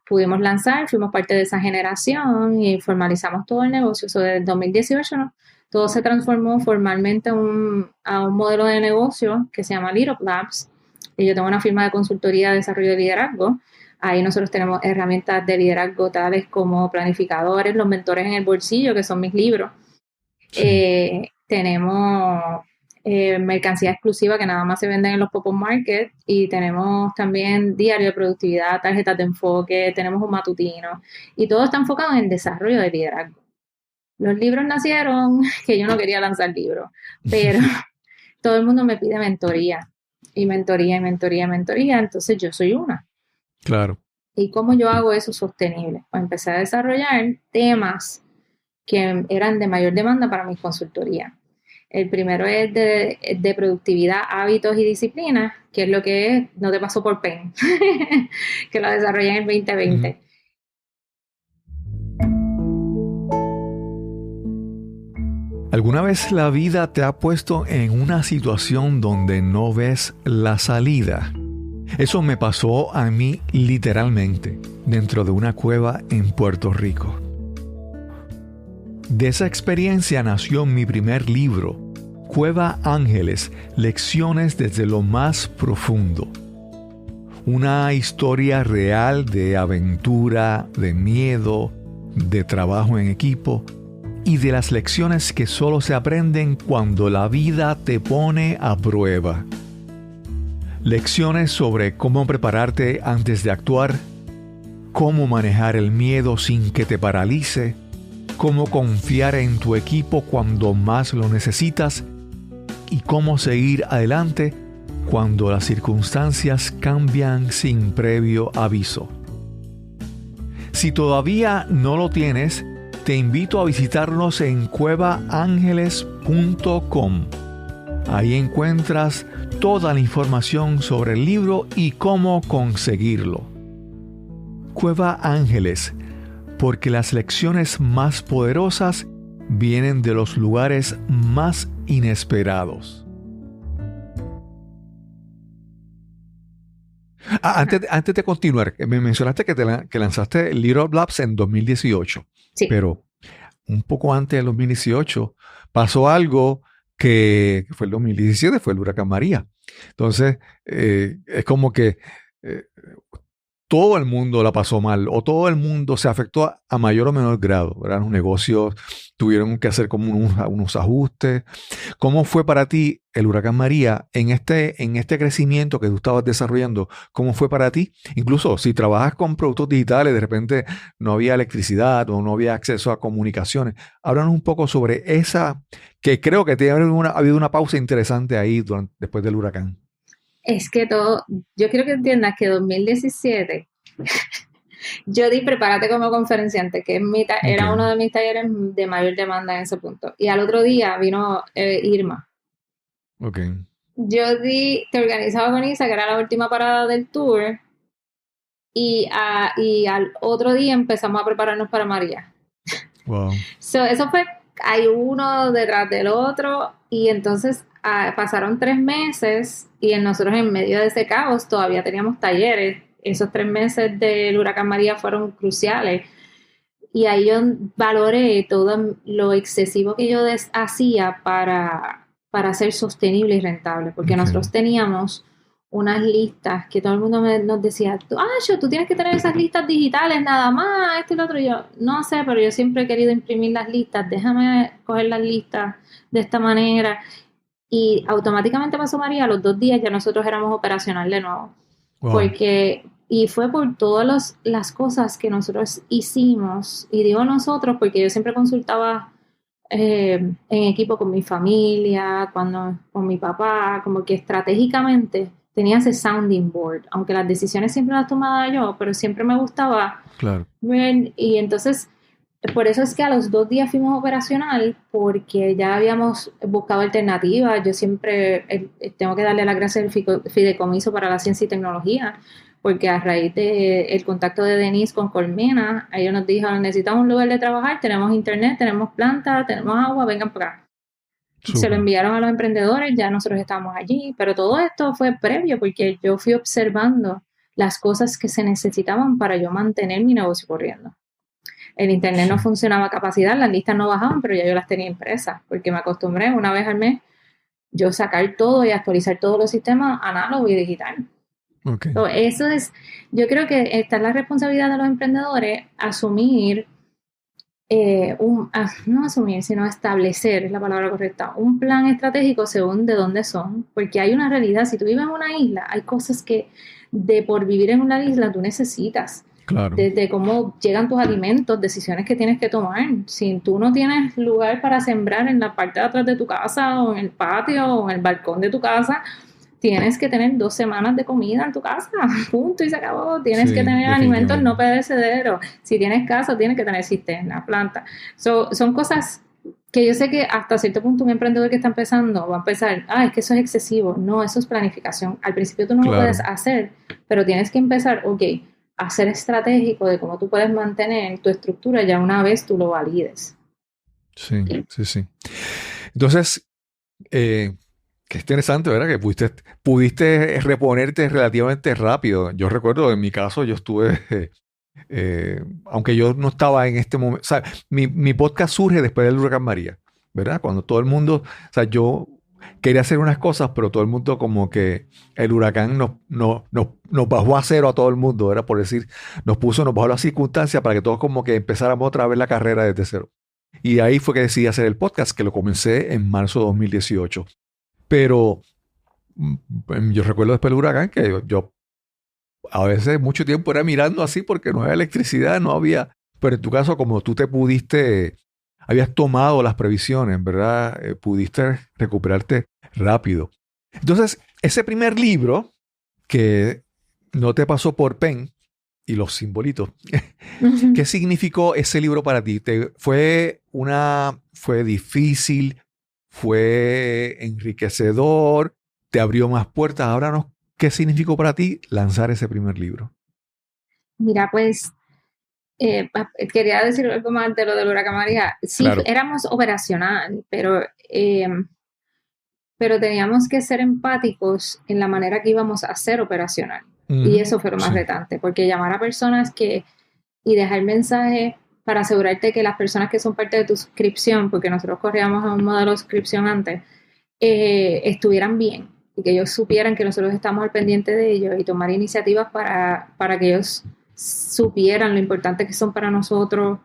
pudimos lanzar, fuimos parte de esa generación y formalizamos todo el negocio. Desde el 2018, ¿no? Todo se transformó formalmente a un modelo de negocio que se llama Lead Up Labs. Y yo tengo una firma de consultoría de desarrollo de liderazgo. Ahí nosotros tenemos herramientas de liderazgo tales como planificadores, los mentores en el bolsillo, que son mis libros. Sí. Tenemos mercancía exclusiva que nada más se venden en los pop-up market, y tenemos también diario de productividad, tarjetas de enfoque, tenemos un matutino, y todo está enfocado en el desarrollo de liderazgo. Los libros nacieron que yo no quería lanzar libros, pero todo el mundo me pide mentoría, y mentoría, entonces yo soy una. Claro. ¿Y cómo yo hago eso sostenible? Pues empecé a desarrollar temas que eran de mayor demanda para mis consultorías. El primero es de productividad, hábitos y disciplina, que es lo que es, no te pasó por PEN, que lo desarrollé en el 2020. ¿Alguna vez la vida te ha puesto en una situación donde no ves la salida? Eso me pasó a mí literalmente, dentro de una cueva en Puerto Rico. De esa experiencia nació mi primer libro, Cueva Ángeles, Lecciones desde lo más profundo. Una historia real de aventura, de miedo, de trabajo en equipo y de las lecciones que solo se aprenden cuando la vida te pone a prueba. Lecciones sobre cómo prepararte antes de actuar, cómo manejar el miedo sin que te paralice, cómo confiar en tu equipo cuando más lo necesitas y cómo seguir adelante cuando las circunstancias cambian sin previo aviso. Si todavía no lo tienes, te invito a visitarnos en cuevaangeles.com. Ahí encuentras toda la información sobre el libro y cómo conseguirlo. Cueva Ángeles, porque las lecciones más poderosas vienen de los lugares más inesperados. Antes de continuar, me mencionaste que lanzaste Lead Up Labs en 2018. Sí. Pero un poco antes del 2018 pasó algo que fue el 2017, fue el huracán María. Entonces, es como que todo el mundo la pasó mal, o todo el mundo se afectó a mayor o menor grado, ¿verdad? Los negocios tuvieron que hacer como unos ajustes. ¿Cómo fue para ti el huracán María en este crecimiento que tú estabas desarrollando? ¿Cómo fue para ti? Incluso si trabajas con productos digitales, de repente no había electricidad o no había acceso a comunicaciones. Háblanos un poco sobre esa, que creo que ha habido una pausa interesante ahí después del huracán. Es que yo quiero que entiendas que 2017, yo di Prepárate como conferenciante, que era uno de mis talleres de mayor demanda en ese punto. Y al otro día vino Irma. Okay. Yo te organizaba con Isa, que era la última parada del tour, y al otro día empezamos a prepararnos para María. Wow. Eso fue, hay uno detrás del otro, y entonces pasaron 3 meses y nosotros en medio de ese caos todavía teníamos talleres. Esos 3 meses del huracán María fueron cruciales, y ahí yo valoré todo lo excesivo que yo hacía para ser sostenible y rentable, porque nosotros teníamos unas listas que todo el mundo nos decía, tú tienes que tener esas listas digitales nada más, esto y lo otro. Y yo, no sé, pero yo siempre he querido imprimir las listas, déjame coger las listas de esta manera. Y automáticamente pasó María, a los 2 días ya nosotros éramos operacional de nuevo. Wow. Y fue por todas las cosas que nosotros hicimos, y digo nosotros porque yo siempre consultaba en equipo con mi familia, con mi papá, como que estratégicamente tenía ese sounding board, aunque las decisiones siempre las tomaba yo, pero siempre me gustaba ver, y entonces por eso es que a los 2 días fuimos operacional, porque ya habíamos buscado alternativas. Yo siempre tengo que darle las gracias al Fideicomiso para la Ciencia y Tecnología, porque a raíz del contacto de Denise con Colmena, ellos nos dijeron, necesitamos un lugar de trabajar, tenemos internet, tenemos plantas, tenemos agua, vengan para acá. Súper. Se lo enviaron a los emprendedores, ya nosotros estábamos allí, pero todo esto fue previo porque yo fui observando las cosas que se necesitaban para yo mantener mi negocio corriendo. El internet no funcionaba a capacidad, las listas no bajaban, pero ya yo las tenía impresas, porque me acostumbré una vez al mes yo sacar todo y actualizar todos los sistemas análogo y digital. Okay. So, eso es, yo creo que está la responsabilidad de los emprendedores asumir, no asumir, sino establecer, es la palabra correcta, un plan estratégico según de dónde son, porque hay una realidad, si tú vives en una isla, hay cosas que de por vivir en una isla tú necesitas. Claro. Desde cómo llegan tus alimentos, decisiones que tienes que tomar. Si tú no tienes lugar para sembrar en la parte de atrás de tu casa o en el patio o en el balcón de tu casa, tienes que tener 2 semanas de comida en tu casa, punto, y se acabó. Tienes que tener alimentos no perecederos. Si tienes casa, tienes que tener cisterna, planta. Son cosas que yo sé que hasta cierto punto un emprendedor que está empezando va a empezar, es que eso es excesivo. No, eso es planificación. Al principio tú no lo puedes hacer, pero tienes que empezar, a ser estratégico de cómo tú puedes mantener tu estructura ya una vez tú lo valides. Sí. Entonces, qué interesante, ¿verdad? Que pudiste reponerte relativamente rápido. Yo recuerdo, en mi caso, yo estuve, aunque yo no estaba en este momento, o sea, mi podcast surge después del huracán María, ¿verdad? Cuando todo el mundo, o sea, yo quería hacer unas cosas, pero todo el mundo como que el huracán nos bajó a cero a todo el mundo, ¿verdad? Por decir, nos bajó las circunstancias para que todos como que empezáramos otra vez la carrera desde cero. Y ahí fue que decidí hacer el podcast, que lo comencé en marzo de 2018. Pero yo recuerdo después del huracán que yo a veces mucho tiempo era mirando así porque no había electricidad, no había... Pero en tu caso, como tú habías tomado las previsiones, ¿verdad? Pudiste recuperarte rápido. Entonces, ese primer libro que no te pasó por pen y los simbolitos, ¿qué significó ese libro para ti? ¿Fue difícil? ¿Fue enriquecedor? ¿Te abrió más puertas? Háblanos, ¿qué significó para ti lanzar ese primer libro? Mira, pues quería decir algo más de lo del huracán María. Sí, claro. Éramos operacional, pero teníamos que ser empáticos en la manera que íbamos a ser operacional. Y eso fue lo más retante, porque llamar a personas y dejar mensajes para asegurarte que las personas que son parte de tu suscripción, porque nosotros corríamos a un modelo de suscripción antes, estuvieran bien y que ellos supieran que nosotros estamos al pendiente de ellos y tomar iniciativas para que ellos supieran lo importante que son para nosotros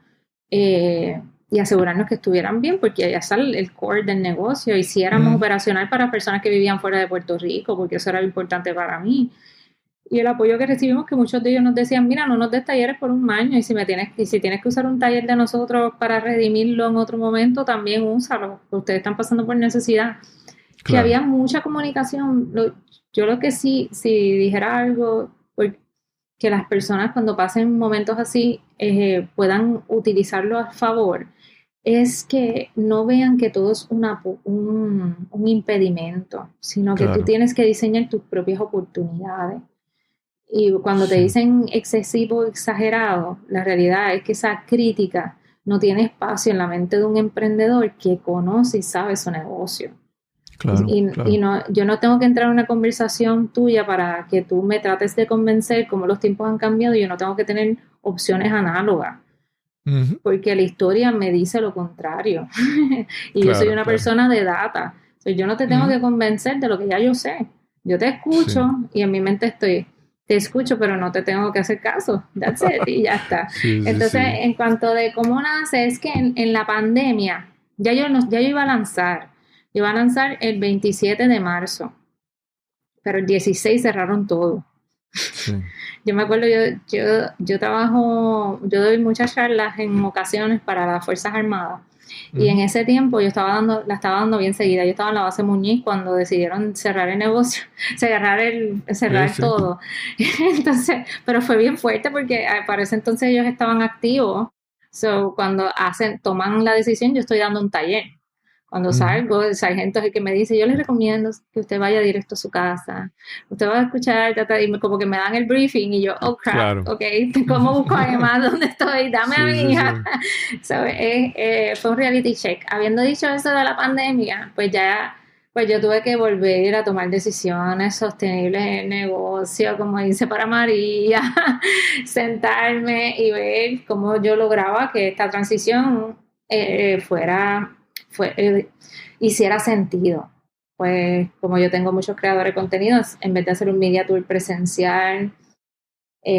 y asegurarnos que estuvieran bien, porque allá está el core del negocio. Y si éramos operacional para personas que vivían fuera de Puerto Rico, porque eso era lo importante para mí. Y el apoyo que recibimos, que muchos de ellos nos decían, mira, no nos des talleres por un año, y si tienes que usar un taller de nosotros para redimirlo en otro momento, también úsalo, porque ustedes están pasando por necesidad. Claro. Que había mucha comunicación. Yo lo que sí, si dijera algo, que las personas cuando pasen momentos así puedan utilizarlo a favor, es que no vean que todo es un impedimento, sino que tú tienes que diseñar tus propias oportunidades. Y cuando te dicen excesivo, exagerado, la realidad es que esa crítica no tiene espacio en la mente de un emprendedor que conoce y sabe su negocio. Claro, y yo no tengo que entrar en una conversación tuya para que tú me trates de convencer cómo los tiempos han cambiado, y yo no tengo que tener opciones análogas. Porque la historia me dice lo contrario. Y yo soy una persona de data. Yo no te tengo que convencer de lo que ya yo sé. Yo te escucho y en mi mente te escucho, pero no te tengo que hacer caso. That's it, y ya está. Entonces, en cuanto de cómo nace, es que en la pandemia, ya yo iba a lanzar. Yo iba a lanzar el 27 de marzo, pero el 16 cerraron todo. Yo me acuerdo, yo doy muchas charlas en ocasiones para las Fuerzas Armadas. Y en ese tiempo la estaba dando bien seguida. Yo estaba en la base Muñiz cuando decidieron cerrar el negocio, cerrar todo. Entonces, pero fue bien fuerte porque para ese entonces ellos estaban activos. So, cuando toman la decisión, yo estoy dando un taller. Cuando salgo, el sargento es el que me dice, yo les recomiendo que usted vaya directo a su casa. Usted va a escuchar, y como que me dan el briefing y yo, oh crap, Claro. ok, ¿cómo busco a Emma? ¿Dónde estoy? Dame a mi hija. So, fue un reality check. Habiendo dicho eso de la pandemia, pues yo tuve que volver a tomar decisiones sostenibles en el negocio, como dice para María, sentarme y ver cómo yo lograba que esta transición hiciera sentido. Pues como yo tengo muchos creadores de contenidos, en vez de hacer un media tour presencial,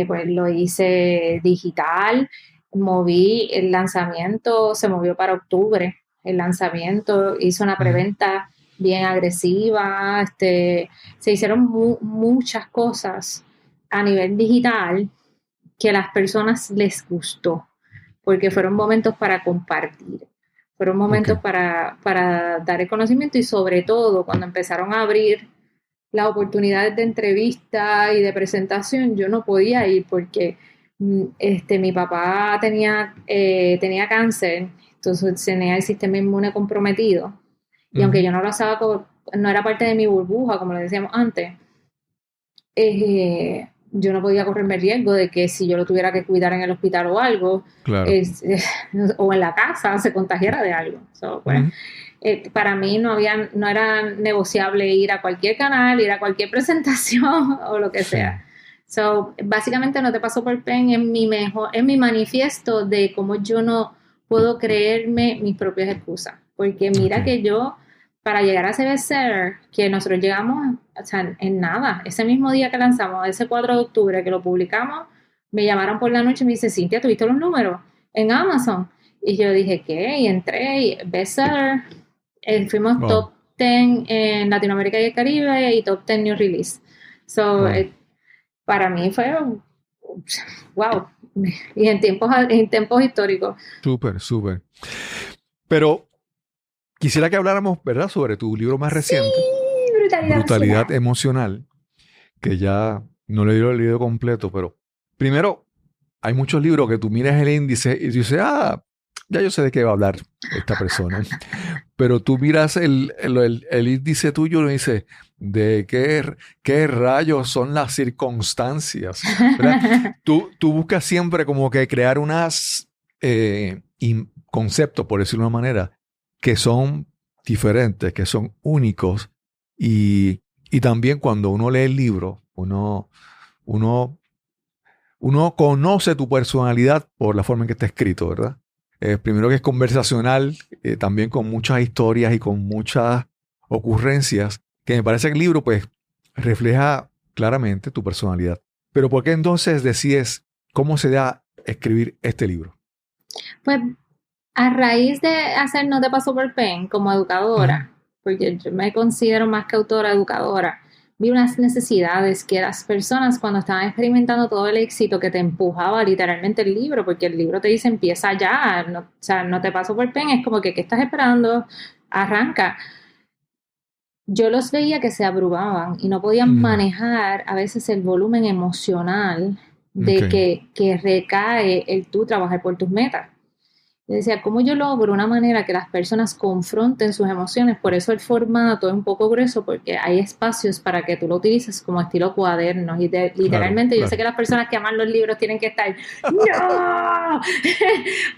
pues lo hice digital, moví el lanzamiento, se movió para octubre, el lanzamiento, hice una preventa bien agresiva, se hicieron muchas cosas a nivel digital que a las personas les gustó, porque fueron momentos para compartir, fueron momentos para dar el conocimiento y sobre todo cuando empezaron a abrir las oportunidades de entrevista y de presentación, yo no podía ir porque mi papá tenía cáncer, entonces tenía el sistema inmune comprometido. Y aunque yo no lo estaba, no era parte de mi burbuja, como le decíamos antes, yo no podía correrme el riesgo de que si yo lo tuviera que cuidar en el hospital o algo, o en la casa, se contagiara de algo. So, pues, para mí no era negociable ir a cualquier canal, ir a cualquier presentación o lo que sea. So, básicamente No Te Paso por Pen es mi manifiesto de cómo yo no puedo creerme mis propias excusas. Porque mira que yo, para llegar a ese bestseller, que nosotros llegamos, o sea, en nada. Ese mismo día que lanzamos, ese 4 de octubre que lo publicamos, me llamaron por la noche y me dice, Cintia, ¿tuviste los números en Amazon? Y yo dije, ¿qué? Y entré, y bestseller, fuimos top 10 en Latinoamérica y el Caribe y top 10 new release. So, para mí fue, wow, y en tiempos históricos. Súper. Pero quisiera que habláramos, ¿verdad?, sobre tu libro más reciente. Sí, Brutalidad emocional, que ya no lo he leído completo, pero primero, hay muchos libros que tú miras el índice y dices, ya yo sé de qué va a hablar esta persona. Pero tú miras el índice tuyo y dices, ¿de qué rayos son las circunstancias? Tú buscas siempre como que crear unas conceptos, por decirlo de una manera, que son diferentes, que son únicos. Y también cuando uno lee el libro, uno conoce tu personalidad por la forma en que está escrito, ¿verdad? Primero que es conversacional, también con muchas historias y con muchas ocurrencias, que me parece que el libro pues refleja claramente tu personalidad. Pero ¿por qué entonces decides cómo se da escribir este libro? Pues a raíz de hacer No Te Paso por Pen como educadora, porque yo me considero más que autora, educadora, vi unas necesidades que las personas cuando estaban experimentando todo el éxito que te empujaba literalmente el libro, porque el libro te dice empieza ya, o sea, No Te Paso por Pen, es como que ¿qué estás esperando? Arranca. Yo los veía que se abrumaban y no podían manejar a veces el volumen emocional de que recae el tú trabajar por tus metas. Yo decía, ¿cómo yo logro una manera que las personas confronten sus emociones? Por eso el formato es un poco grueso, porque hay espacios para que tú lo utilices como estilo cuadernos. Y literalmente, yo sé que las personas que aman los libros tienen que estar, ¡no!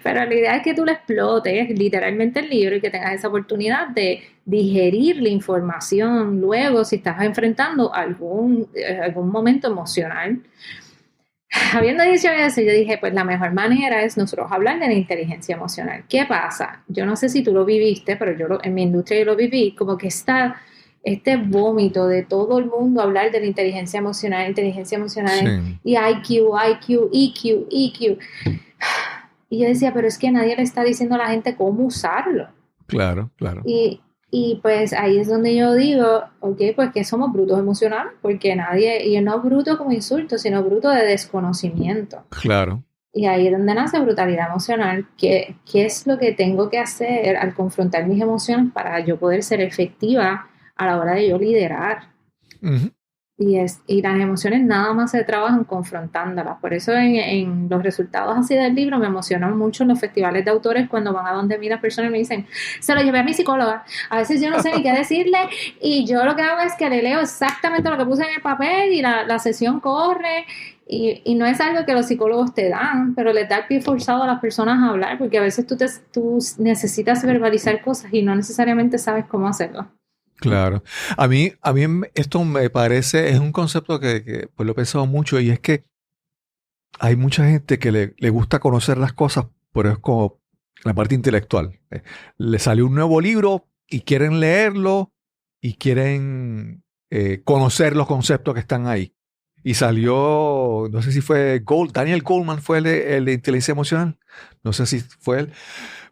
Pero la idea es que tú lo explotes, literalmente el libro, y que tengas esa oportunidad de digerir la información luego si estás enfrentando algún momento emocional. Habiendo dicho eso, yo dije, pues la mejor manera es nosotros hablar de la inteligencia emocional. ¿Qué pasa? Yo no sé si tú lo viviste, pero en mi industria yo lo viví, como que este vómito de todo el mundo hablar de la inteligencia emocional Sí. y IQ, EQ. Y yo decía, pero es que nadie le está diciendo a la gente cómo usarlo. Claro. Y pues ahí es donde yo digo, ok, pues que somos brutos emocionales, porque y no bruto como insulto, sino bruto de desconocimiento. Claro. Y ahí es donde nace brutalidad emocional. ¿Qué es lo que tengo que hacer al confrontar mis emociones para yo poder ser efectiva a la hora de yo liderar? Y las emociones nada más se trabajan confrontándolas. Por eso en los resultados así del libro me emocionan mucho en los festivales de autores cuando van a donde mí las personas me dicen, se lo llevé a mi psicóloga. A veces yo no sé ni qué decirle y yo lo que hago es que le leo exactamente lo que puse en el papel y la sesión corre. Y no es algo que los psicólogos te dan, pero les da el pie forzado a las personas a hablar, porque a veces tú necesitas verbalizar cosas y no necesariamente sabes cómo hacerlo. Claro. A mí esto me parece, es un concepto que pues lo he pensado mucho y es que hay mucha gente que le gusta conocer las cosas, pero es como la parte intelectual. Le salió un nuevo libro y quieren leerlo y quieren conocer los conceptos que están ahí. Y salió, no sé si fue Daniel Goleman fue el de inteligencia emocional, no sé si fue él.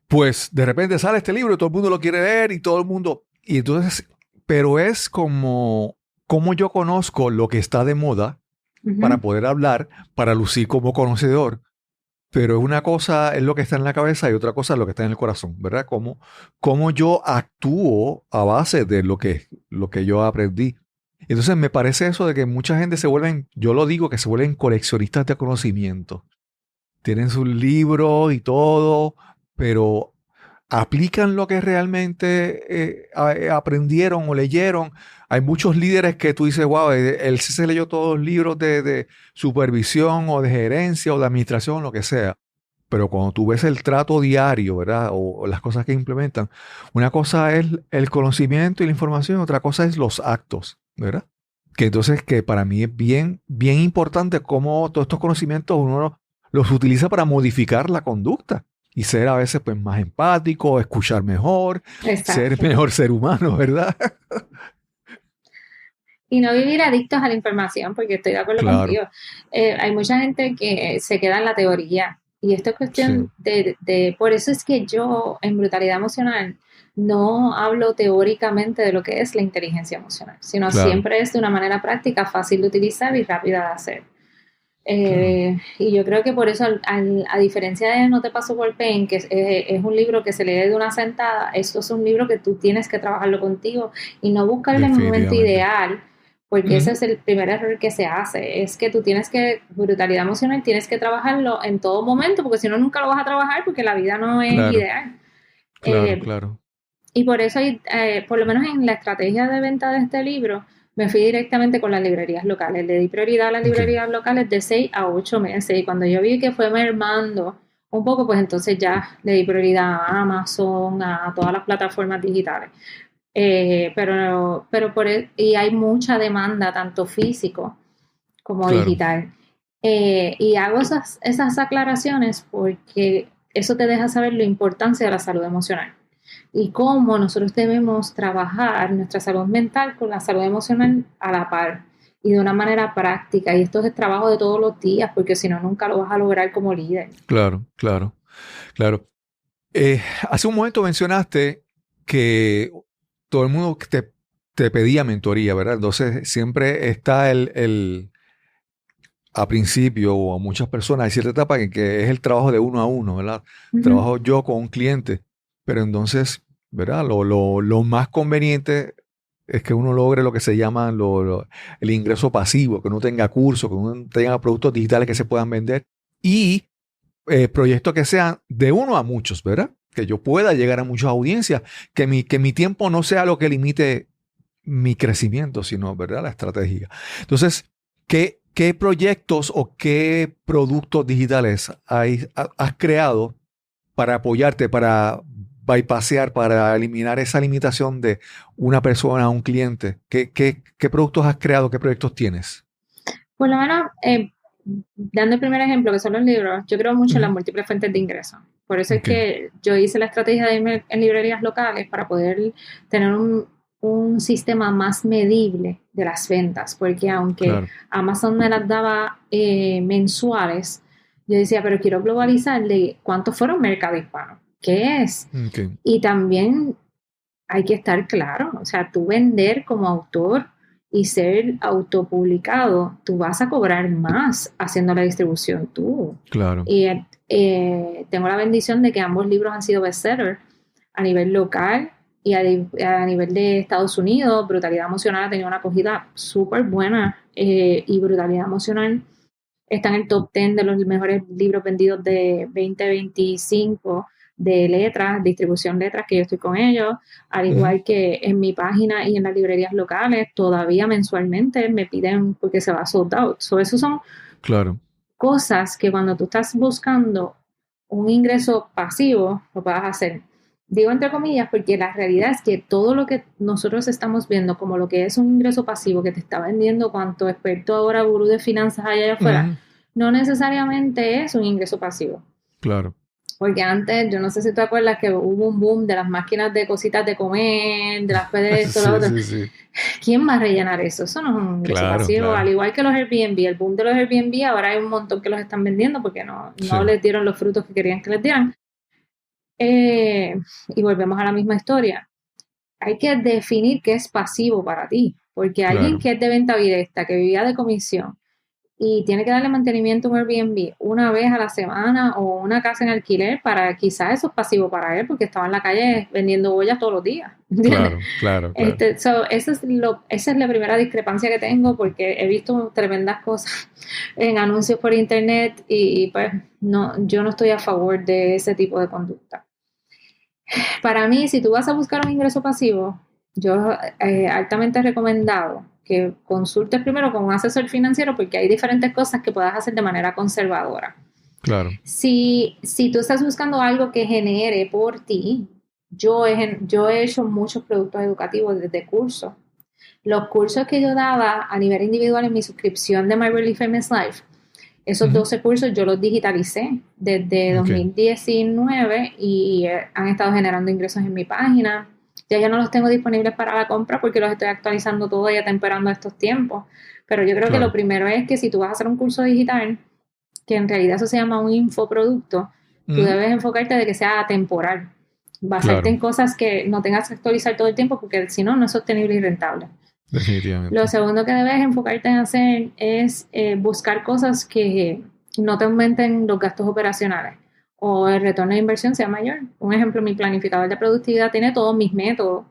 Pues de repente sale este libro y todo el mundo lo quiere leer y todo el mundo... Y entonces, pero es como yo conozco lo que está de moda para poder hablar, para lucir como conocedor. Pero una cosa es lo que está en la cabeza y otra cosa es lo que está en el corazón, ¿verdad? Cómo yo actúo a base de lo que yo aprendí. Entonces me parece eso de que mucha gente yo lo digo, que se vuelven coleccionistas de conocimiento. Tienen sus libros y todo, pero aplican lo que realmente aprendieron o leyeron. Hay muchos líderes que tú dices, wow, él sí se leyó todos los libros de supervisión o de gerencia o de administración, lo que sea. Pero cuando tú ves el trato diario, ¿verdad? O las cosas que implementan, una cosa es el conocimiento y la información, otra cosa es los actos, ¿verdad? Que entonces que para mí es bien, bien importante cómo todos estos conocimientos uno los utiliza para modificar la conducta y ser a veces pues más empático, escuchar mejor, ser mejor ser humano, ¿verdad? Y no vivir adictos a la información, porque estoy de acuerdo contigo. Hay mucha gente que se queda en la teoría. Y esto es cuestión por eso es que yo en Brutalidad Emocional no hablo teóricamente de lo que es la inteligencia emocional, sino siempre es de una manera práctica, fácil de utilizar y rápida de hacer. Y yo creo que por eso, a diferencia de No te paso por Pain, que es un libro que se lee de una sentada, esto es un libro que tú tienes que trabajarlo contigo y no buscar el momento ideal, porque ese es el primer error que se hace, es que tú brutalidad emocional, tienes que trabajarlo en todo momento, porque si no nunca lo vas a trabajar, porque la vida no es ideal. Claro. Y por eso, por lo menos en la estrategia de venta de este libro, me fui directamente con las librerías locales. Le di prioridad a las librerías locales de 6 a 8 meses. Y cuando yo vi que fue mermando un poco, pues entonces ya le di prioridad a Amazon, a todas las plataformas digitales. Y hay mucha demanda, tanto físico como digital. Y hago esas aclaraciones porque eso te deja saber la importancia de la salud emocional y cómo nosotros debemos trabajar nuestra salud mental con la salud emocional a la par y de una manera práctica. Y esto es el trabajo de todos los días, porque si no, nunca lo vas a lograr como líder. Claro. Hace un momento mencionaste que todo el mundo te pedía mentoría, ¿verdad? Entonces siempre está a principio o a muchas personas hay cierta etapa en que es el trabajo de uno a uno, ¿verdad? Trabajo yo con un cliente, pero entonces, ¿verdad? Lo más conveniente es que uno logre lo que se llama el ingreso pasivo, que uno tenga cursos, que uno tenga productos digitales que se puedan vender y proyectos que sean de uno a muchos, ¿verdad? Que yo pueda llegar a muchas audiencias, que mi tiempo no sea lo que limite mi crecimiento, sino, ¿verdad? La estrategia. Entonces, ¿qué proyectos o qué productos digitales has creado para apoyarte, para bypassear, para eliminar esa limitación de una persona a un cliente? ¿Qué productos has creado? ¿Qué proyectos tienes? Por lo menos, dando el primer ejemplo, que son los libros, yo creo mucho en las múltiples fuentes de ingreso. Por eso es que yo hice la estrategia de irme en librerías locales para poder tener un sistema más medible de las ventas, porque aunque Amazon me las daba mensuales, yo decía, pero quiero globalizarle cuántos fueron mercado hispano, ¿qué es? Y también hay que estar claro, o sea, tú vender como autor y ser autopublicado, tú vas a cobrar más haciendo la distribución tú. Claro. Y tengo la bendición de que ambos libros han sido bestseller a nivel local y a nivel de Estados Unidos, Brutalidad Emocional ha tenido una acogida súper buena, y Brutalidad Emocional está en el top 10 de los mejores libros vendidos de 2025 de letras, distribución letras, que yo estoy con ellos, al igual que en mi página y en las librerías locales, todavía mensualmente me piden porque se va sold out. So, eso son Claro, cosas que cuando tú estás buscando un ingreso pasivo, lo puedas hacer. Digo entre comillas porque la realidad es que todo lo que nosotros estamos viendo como lo que es un ingreso pasivo que te está vendiendo cuanto experto ahora gurú de finanzas allá afuera, no necesariamente es un ingreso pasivo. claro. Porque antes, yo no sé si te acuerdas que hubo un boom de las máquinas de cositas de comer, de las de esto, lo otro. Sí. ¿Quién va a rellenar eso? Eso no es un ingreso pasivo. Al igual que los Airbnb, el boom de los Airbnb, ahora hay un montón que los están vendiendo porque no les dieron los frutos que querían que les dieran. Y volvemos a la misma historia. Hay que definir qué es pasivo para ti, porque alguien que es de venta directa, que vivía de comisión y tiene que darle mantenimiento a un Airbnb una vez a la semana o una casa en alquiler, para quizás eso es pasivo para él porque estaba en la calle vendiendo ollas todos los días. ¿Entiendes? Claro. Esa es la primera discrepancia que tengo, porque he visto tremendas cosas en anuncios por internet y pues yo no estoy a favor de ese tipo de conducta. Para mí, si tú vas a buscar un ingreso pasivo, yo altamente recomendado que consultes primero con un asesor financiero, porque hay diferentes cosas que puedas hacer de manera conservadora. Claro. Si tú estás buscando algo que genere por ti, yo he hecho muchos productos educativos desde cursos. Los cursos que yo daba a nivel individual en mi suscripción de My Really Famous Life, esos 12 cursos yo los digitalicé desde 2019 y han estado generando ingresos en mi página. Ya no los tengo disponibles para la compra porque los estoy actualizando todo y atemperando a estos tiempos. Pero yo creo que lo primero es que si tú vas a hacer un curso digital, que en realidad eso se llama un infoproducto, tú debes enfocarte de que sea temporal. Basarte en cosas que no tengas que actualizar todo el tiempo, porque si no, no es sostenible y rentable. Definitivamente. Lo segundo que debes enfocarte en hacer es buscar cosas que no te aumenten los gastos operacionales o el retorno de inversión sea mayor. Un ejemplo, mi planificador de productividad tiene todos mis métodos.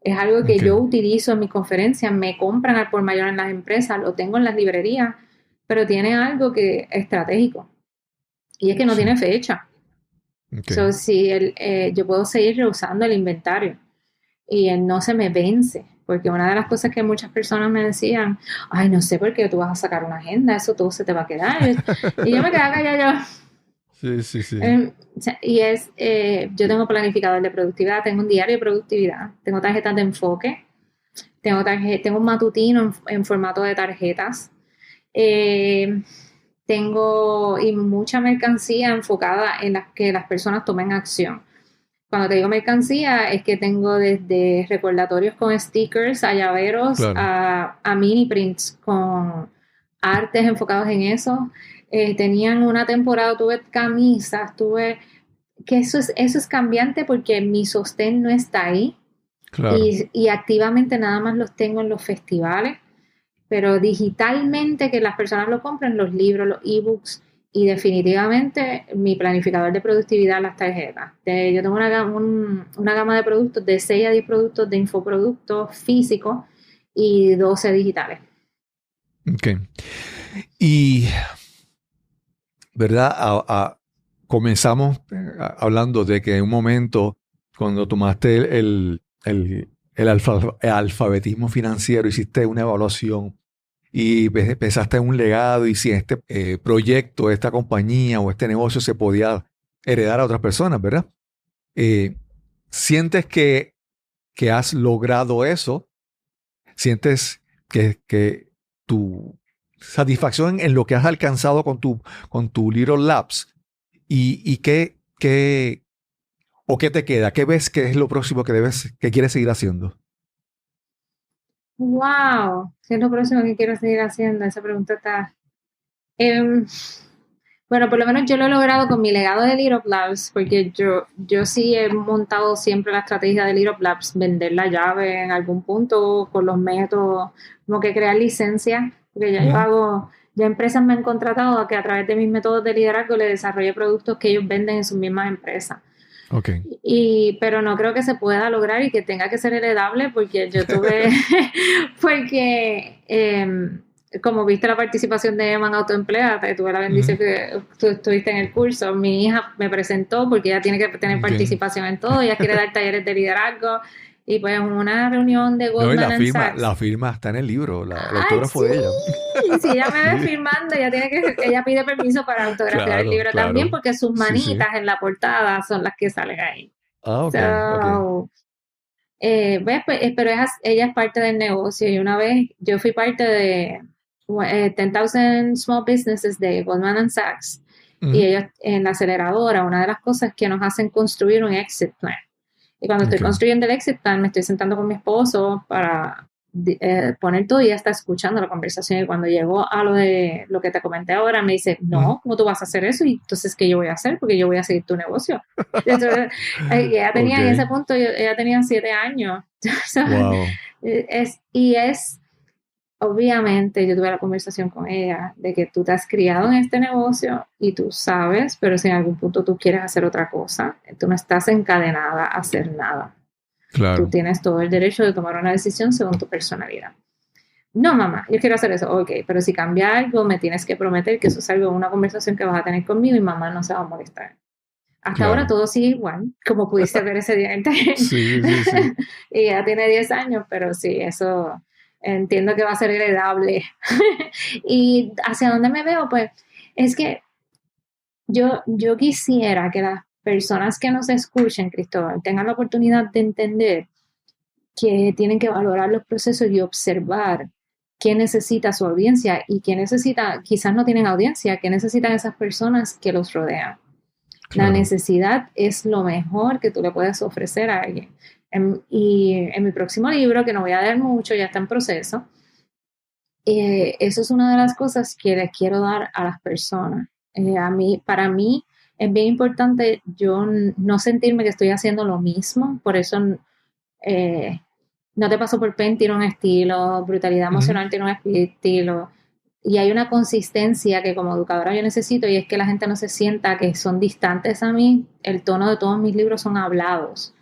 Es algo que yo utilizo en mis conferencias, me compran al por mayor en las empresas, lo tengo en las librerías, pero tiene algo que es estratégico y es que no tiene fecha. So, si yo puedo seguir reusando el inventario y él no se me vence, porque una de las cosas que muchas personas me decían, ay, no sé por qué tú vas a sacar una agenda, eso todo se te va a quedar. Y yo me quedaba callada. Sí. Y yo tengo planificador de productividad, tengo un diario de productividad, tengo tarjetas de enfoque, tengo un matutino en formato de tarjetas, tengo mucha mercancía enfocada en que las personas tomen acción. Cuando te digo mercancía, es que tengo desde recordatorios con stickers, a llaveros, a mini prints con artes enfocados en eso. Tenían una temporada, tuve camisas, que eso es cambiante porque mi sostén no está ahí. Y activamente nada más los tengo en los festivales, pero digitalmente que las personas lo compren, los libros, los ebooks, y definitivamente mi planificador de productividad, las tarjetas. Yo tengo una gama de productos, de 6 a 10 productos de infoproductos físicos y 12 digitales. Y, ¿verdad? Comenzamos hablando de que en un momento, cuando tomaste el alfabetismo financiero, hiciste una evaluación y pensaste en un legado y si este proyecto, esta compañía o este negocio se podía heredar a otras personas, ¿verdad? ¿Sientes que has logrado eso? ¿Sientes que tu satisfacción en lo que has alcanzado con tu Little Labs? ¿Y qué te queda? ¿Qué ves que es lo próximo que quieres seguir haciendo? ¡Wow! ¿Qué es lo próximo que quiero seguir haciendo? Esa pregunta está... bueno, por lo menos yo lo he logrado con mi legado de Little Labs, porque yo sí he montado siempre la estrategia de Little Labs, vender la llave en algún punto con los métodos, como que crear licencia, porque ya empresas me han contratado a que a través de mis métodos de liderazgo les desarrolle productos que ellos venden en sus mismas empresas. Ok. Pero no creo que se pueda lograr y que tenga que ser heredable porque yo tuve, porque como viste la participación de Emma en Autoempleate, tuve la bendición que tú estuviste en el curso, mi hija me presentó porque ella tiene que tener participación en todo, ella quiere dar talleres de liderazgo y pues una reunión de No, y Goldman Sachs. la firma está en el libro, el ¡Ay, autógrafo de ella. sí! Ella me ve firmando, ella pide permiso para autografiar el libro también porque sus manitas en la portada son las que salen ahí. Ah, ok. ¿Ves? Pues, pero ella es parte del negocio y una vez yo fui parte de 10,000 Small Businesses de Goldman Sachs y ellos en la aceleradora, una de las cosas que nos hacen construir un exit plan. Y cuando estoy construyendo el exit plan, me estoy sentando con mi esposo para poner todo y ella está escuchando la conversación. Y cuando llegó a lo que te comenté ahora, me dice, no, ¿cómo tú vas a hacer eso? Y entonces, ¿qué yo voy a hacer? Porque yo voy a seguir tu negocio. Entonces, ella tenía en ese punto, ella tenía 7 años. Wow. Obviamente, yo tuve la conversación con ella de que tú te has criado en este negocio y tú sabes, pero si en algún punto tú quieres hacer otra cosa, tú no estás encadenada a hacer nada. Claro. Tú tienes todo el derecho de tomar una decisión según tu personalidad. No, mamá, yo quiero hacer eso. Ok, pero si cambia algo, me tienes que prometer que eso es algo, una conversación que vas a tener conmigo y mamá no se va a molestar. Hasta ahora todo sigue igual, como pudiste ver ese día en el taller. Sí. Y ya tiene 10 años, pero sí, eso entiendo que va a ser heredable. Y hacia dónde me veo, pues, es que yo quisiera que las personas que nos escuchen, Cristóbal, tengan la oportunidad de entender que tienen que valorar los procesos y observar qué necesita su audiencia y qué necesita, quizás no tienen audiencia, qué necesitan esas personas que los rodean. Claro. La necesidad es lo mejor que tú le puedes ofrecer a alguien. Y en mi próximo libro, que no voy a dar mucho, ya está en proceso, eso es una de las cosas que les quiero dar a las personas. Para mí es bien importante yo no sentirme que estoy haciendo lo mismo, por eso No Te Paso por Pen tiene un estilo, Brutalidad Emocional tiene un estilo, y hay una consistencia que como educadora yo necesito, y es que la gente no se sienta que son distantes a mí. El tono de todos mis libros son hablados,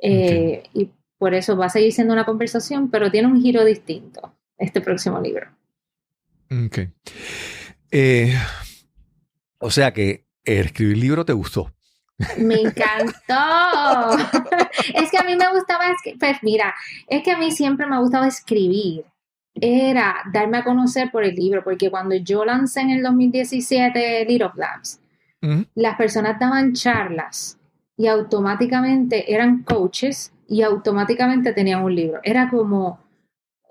y por eso va a seguir siendo una conversación, pero tiene un giro distinto este próximo libro. Ok. O sea que escribir libro te gustó. Me encantó. Es que a mí me gustaba, pues mira, es que a mí siempre me gustaba escribir. Era darme a conocer por el libro, porque cuando yo lancé en el 2017 Lead Up Labs, las personas daban charlas y automáticamente eran coaches y automáticamente tenían un libro. Era como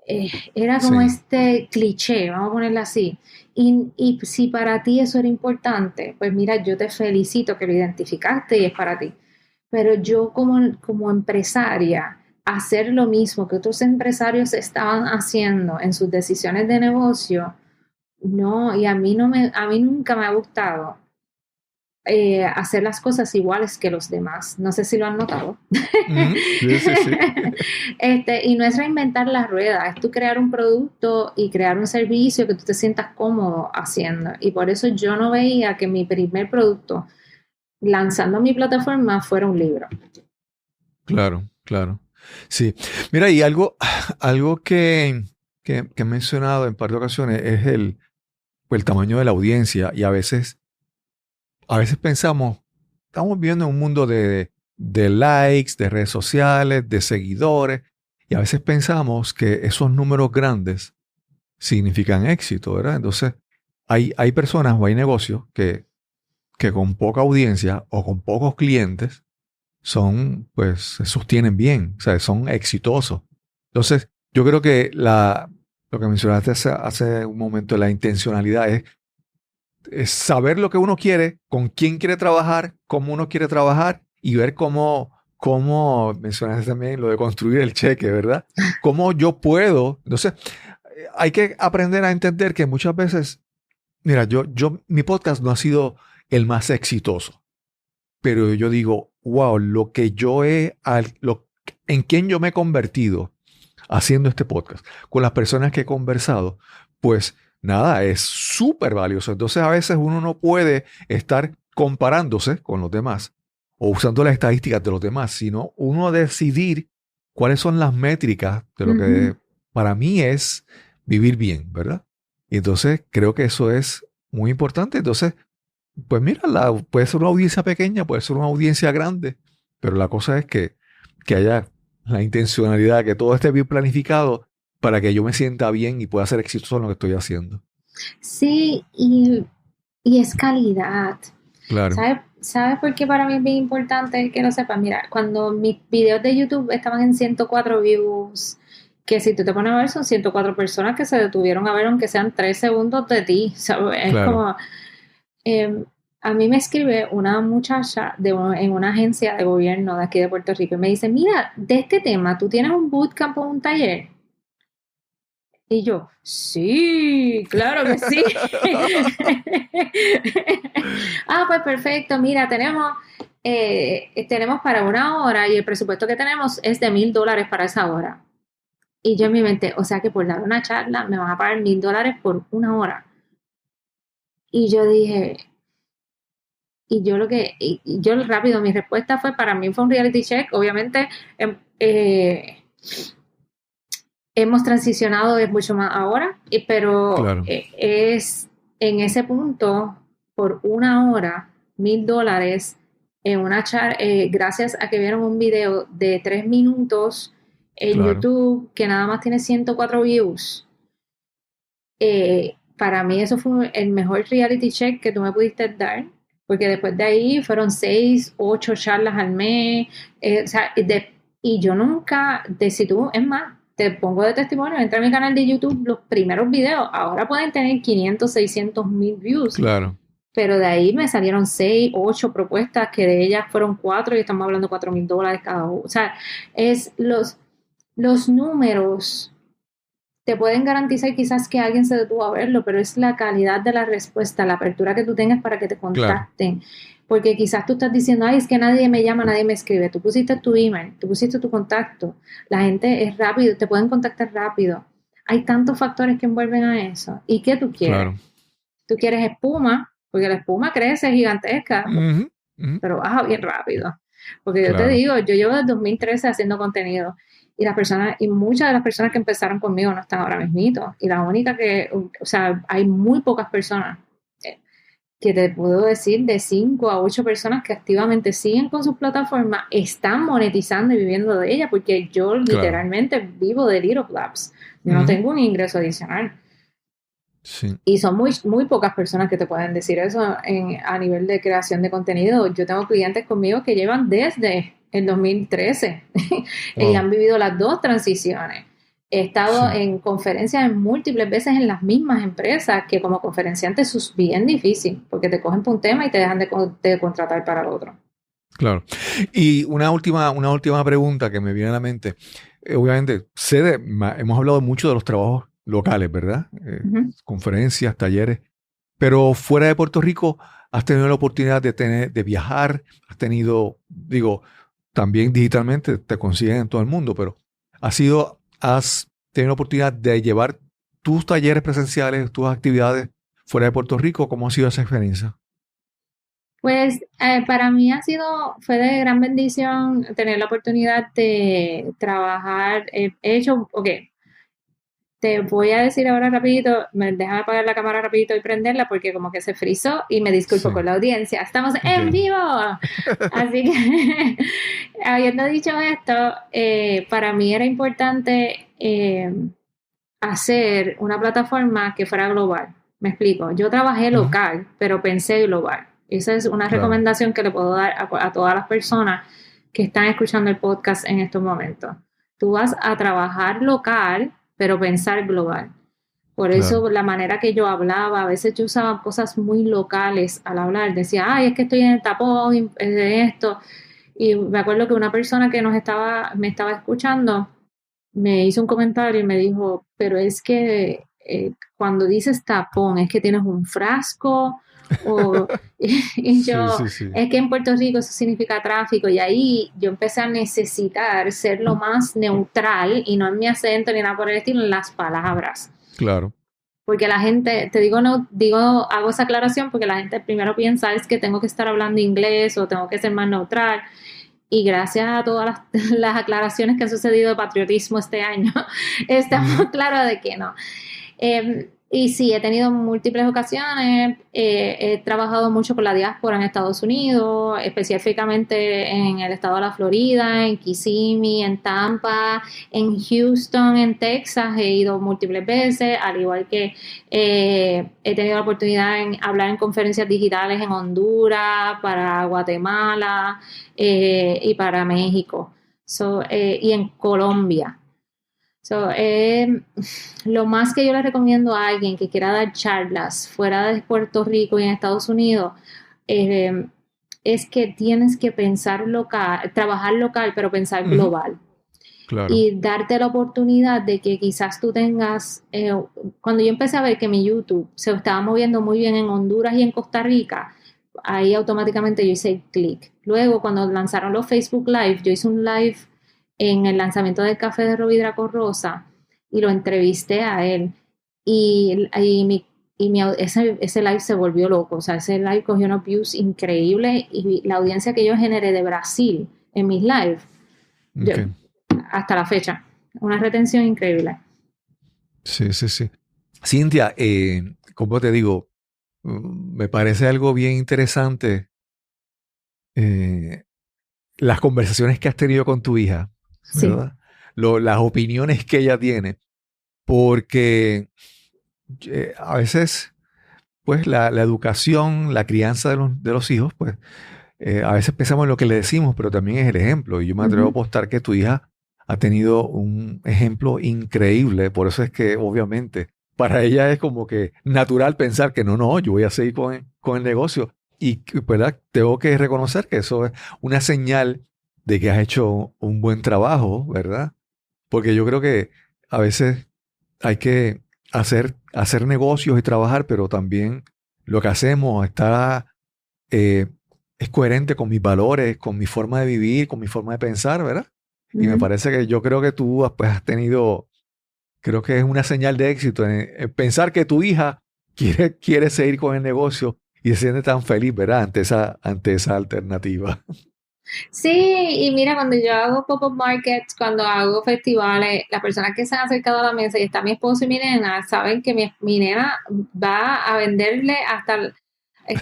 este cliché, vamos a ponerlo así. Y si para ti eso era importante, pues mira, yo te felicito que lo identificaste y es para ti. Pero yo como empresaria, hacer lo mismo que otros empresarios estaban haciendo en sus decisiones de negocio, no, y a mí nunca me ha gustado hacer las cosas iguales que los demás. No sé si lo han notado. Sí. Y no es reinventar la rueda, es tú crear un producto y crear un servicio que tú te sientas cómodo haciendo. Y por eso yo no veía que mi primer producto lanzando mi plataforma fuera un libro. Claro. Sí. Mira, y algo que he mencionado en par de ocasiones es el tamaño de la audiencia, y a veces pensamos, estamos viviendo en un mundo de likes, de redes sociales, de seguidores, y a veces pensamos que esos números grandes significan éxito, ¿verdad? Entonces, hay personas o hay negocios que con poca audiencia o con pocos clientes se sostienen bien, o sea, son exitosos. Entonces, yo creo que lo que mencionaste hace un momento, la intencionalidad es saber lo que uno quiere, con quién quiere trabajar, cómo uno quiere trabajar y ver cómo mencionaste también lo de construir el cheque, ¿verdad? Cómo yo puedo. Entonces, hay que aprender a entender que muchas veces, mira, mi podcast no ha sido el más exitoso, pero yo digo, wow, en quién yo me he convertido haciendo este podcast, con las personas que he conversado, pues nada, es súper valioso. Entonces a veces uno no puede estar comparándose con los demás o usando las estadísticas de los demás, sino uno decidir cuáles son las métricas de lo que para mí es vivir bien, ¿verdad? Y entonces creo que eso es muy importante. Entonces, pues mira, puede ser una audiencia pequeña, puede ser una audiencia grande, pero la cosa es que haya la intencionalidad, que todo esté bien planificado para que yo me sienta bien y pueda ser exitoso en lo que estoy haciendo. Sí, y es calidad. Claro. ¿Sabes por qué para mí es bien importante que lo sepas? Mira, cuando mis videos de YouTube estaban en 104 views, que si tú te pones a ver, son 104 personas que se detuvieron a ver, aunque sean 3 segundos de ti. ¿Sabes? Es como... a mí me escribe una muchacha en una agencia de gobierno de aquí de Puerto Rico y me dice, mira, de este tema, ¿tú tienes un bootcamp o un taller? Y yo, sí, claro que sí. Pues perfecto, mira, tenemos para una hora y el presupuesto que tenemos es de $1,000 para esa hora. Y yo en mi mente, o sea que por dar una charla me van a pagar $1,000 por una hora. Y yo dije, y yo rápido, mi respuesta fue, para mí fue un reality check, obviamente, hemos transicionado es mucho más ahora, pero Claro. Es en ese punto, por una hora, $1,000 en una gracias a que vieron un video de 3 minutos en Claro. YouTube que nada más tiene 104 views. Para mí eso fue el mejor reality check que tú me pudiste dar, porque después de ahí fueron 6, 8 charlas al mes, y yo nunca, es más, te pongo de testimonio, entra a mi canal de YouTube, los primeros videos, ahora pueden tener 500, 600 mil views. Claro. Pero de ahí me salieron 6, 8 propuestas, que de ellas fueron 4 y estamos hablando de $4,000 cada uno. O sea, es los números te pueden garantizar quizás que alguien se detuvo a verlo, pero es la calidad de la respuesta, la apertura que tú tengas para que te contacten. Claro. Porque quizás tú estás diciendo, es que nadie me llama, nadie me escribe. Tú pusiste tu email, tú pusiste tu contacto. La gente es rápido, te pueden contactar rápido. Hay tantos factores que envuelven a eso. ¿Y qué tú quieres? Claro. Tú quieres espuma, porque la espuma crece gigantesca, pero baja bien rápido. Porque yo te digo, yo llevo desde 2013 haciendo contenido. Y muchas de las personas que empezaron conmigo no están ahora mismito. Y la única hay muy pocas personas que te puedo decir de 5 a 8 personas que activamente siguen con sus plataformas, están monetizando y viviendo de ella, porque yo literalmente vivo de Little Labs. Yo no tengo un ingreso adicional. Sí. Y son muy, muy pocas personas que te pueden decir eso a nivel de creación de contenido. Yo tengo clientes conmigo que llevan desde el 2013 y han vivido las dos transiciones. He estado en conferencias en múltiples veces en las mismas empresas, que como conferenciante eso es bien difícil, porque te cogen por un tema y te dejan de contratar para el otro. Claro. Y una última pregunta que me viene a la mente. Obviamente, hemos hablado mucho de los trabajos locales, ¿verdad? Conferencias, talleres. Pero fuera de Puerto Rico, ¿has tenido la oportunidad de viajar? ¿Has tenido, también digitalmente te consiguen en todo el mundo, pero ¿has tenido la oportunidad de llevar tus talleres presenciales, tus actividades fuera de Puerto Rico? ¿Cómo ha sido esa experiencia? Pues para mí fue de gran bendición tener la oportunidad de trabajar. Te voy a decir ahora rapidito, déjame apagar la cámara rapidito y prenderla porque como que se frizó y me disculpo con la audiencia. ¡Estamos en vivo! Así que, habiendo dicho esto, para mí era importante hacer una plataforma que fuera global. Me explico. Yo trabajé local, pero pensé global. Esa es una recomendación que le puedo dar a todas las personas que están escuchando el podcast en estos momentos. Tú vas a trabajar local, pero pensar global. Por eso la manera que yo hablaba, a veces yo usaba cosas muy locales al hablar. Decía, es que estoy en el tapón, de esto. Y me acuerdo que una persona que me estaba escuchando me hizo un comentario y me dijo, pero es que cuando dices tapón, ¿es que tienes un frasco? Y yo, es que en Puerto Rico eso significa tráfico, y ahí yo empecé a necesitar ser lo más neutral y no en mi acento ni nada por el estilo, en las palabras. Claro. porque la gente, te digo, no, digo, hago esa aclaración porque la gente primero piensa es que tengo que estar hablando inglés o tengo que ser más neutral. Y gracias a todas las aclaraciones que han sucedido de patriotismo este año, estamos claros de que no. Y sí, he tenido múltiples ocasiones, he trabajado mucho con la diáspora en Estados Unidos, específicamente en el estado de la Florida, en Kissimmee, en Tampa, en Houston, en Texas, he ido múltiples veces, al igual que he tenido la oportunidad de hablar en conferencias digitales en Honduras, para Guatemala y para México, y en Colombia. Lo más que yo le recomiendo a alguien que quiera dar charlas fuera de Puerto Rico y en Estados Unidos es que tienes que pensar local, trabajar local, pero pensar global. Claro. Y darte la oportunidad de que quizás tú tengas, cuando yo empecé a ver que mi YouTube se estaba moviendo muy bien en Honduras y en Costa Rica, ahí automáticamente yo hice clic. Luego, cuando lanzaron los Facebook Live, yo hice un live en el lanzamiento del café de Robbie Draco Rosa y lo entrevisté a él ese live se volvió loco, o sea, ese live cogió unos views increíbles y la audiencia que yo generé de Brasil en mis lives hasta la fecha, una retención increíble. Sí. Cintia, como te digo, me parece algo bien interesante las conversaciones que has tenido con tu hija, ¿verdad? Sí. Las opiniones que ella tiene, porque a veces, pues, la educación, la crianza de los hijos, pues, a veces pensamos en lo que le decimos, pero también es el ejemplo. Y yo me atrevo a apostar que tu hija ha tenido un ejemplo increíble. Por eso es que, obviamente, para ella es como que natural pensar que no, yo voy a seguir con el negocio. Y, ¿verdad? Tengo que reconocer que eso es una señal de que has hecho un buen trabajo, ¿verdad? Porque yo creo que a veces hay que hacer negocios y trabajar, pero también lo que hacemos es coherente con mis valores, con mi forma de vivir, con mi forma de pensar, ¿verdad? Y me parece que yo creo que tú pues, has tenido, creo que es una señal de éxito en pensar que tu hija quiere seguir con el negocio y se siente tan feliz, ¿verdad? Ante esa alternativa. Sí, y mira, cuando yo hago pop-up markets, cuando hago festivales, las personas que se han acercado a la mesa y está mi esposo y mi nena, saben que mi nena va a venderle hasta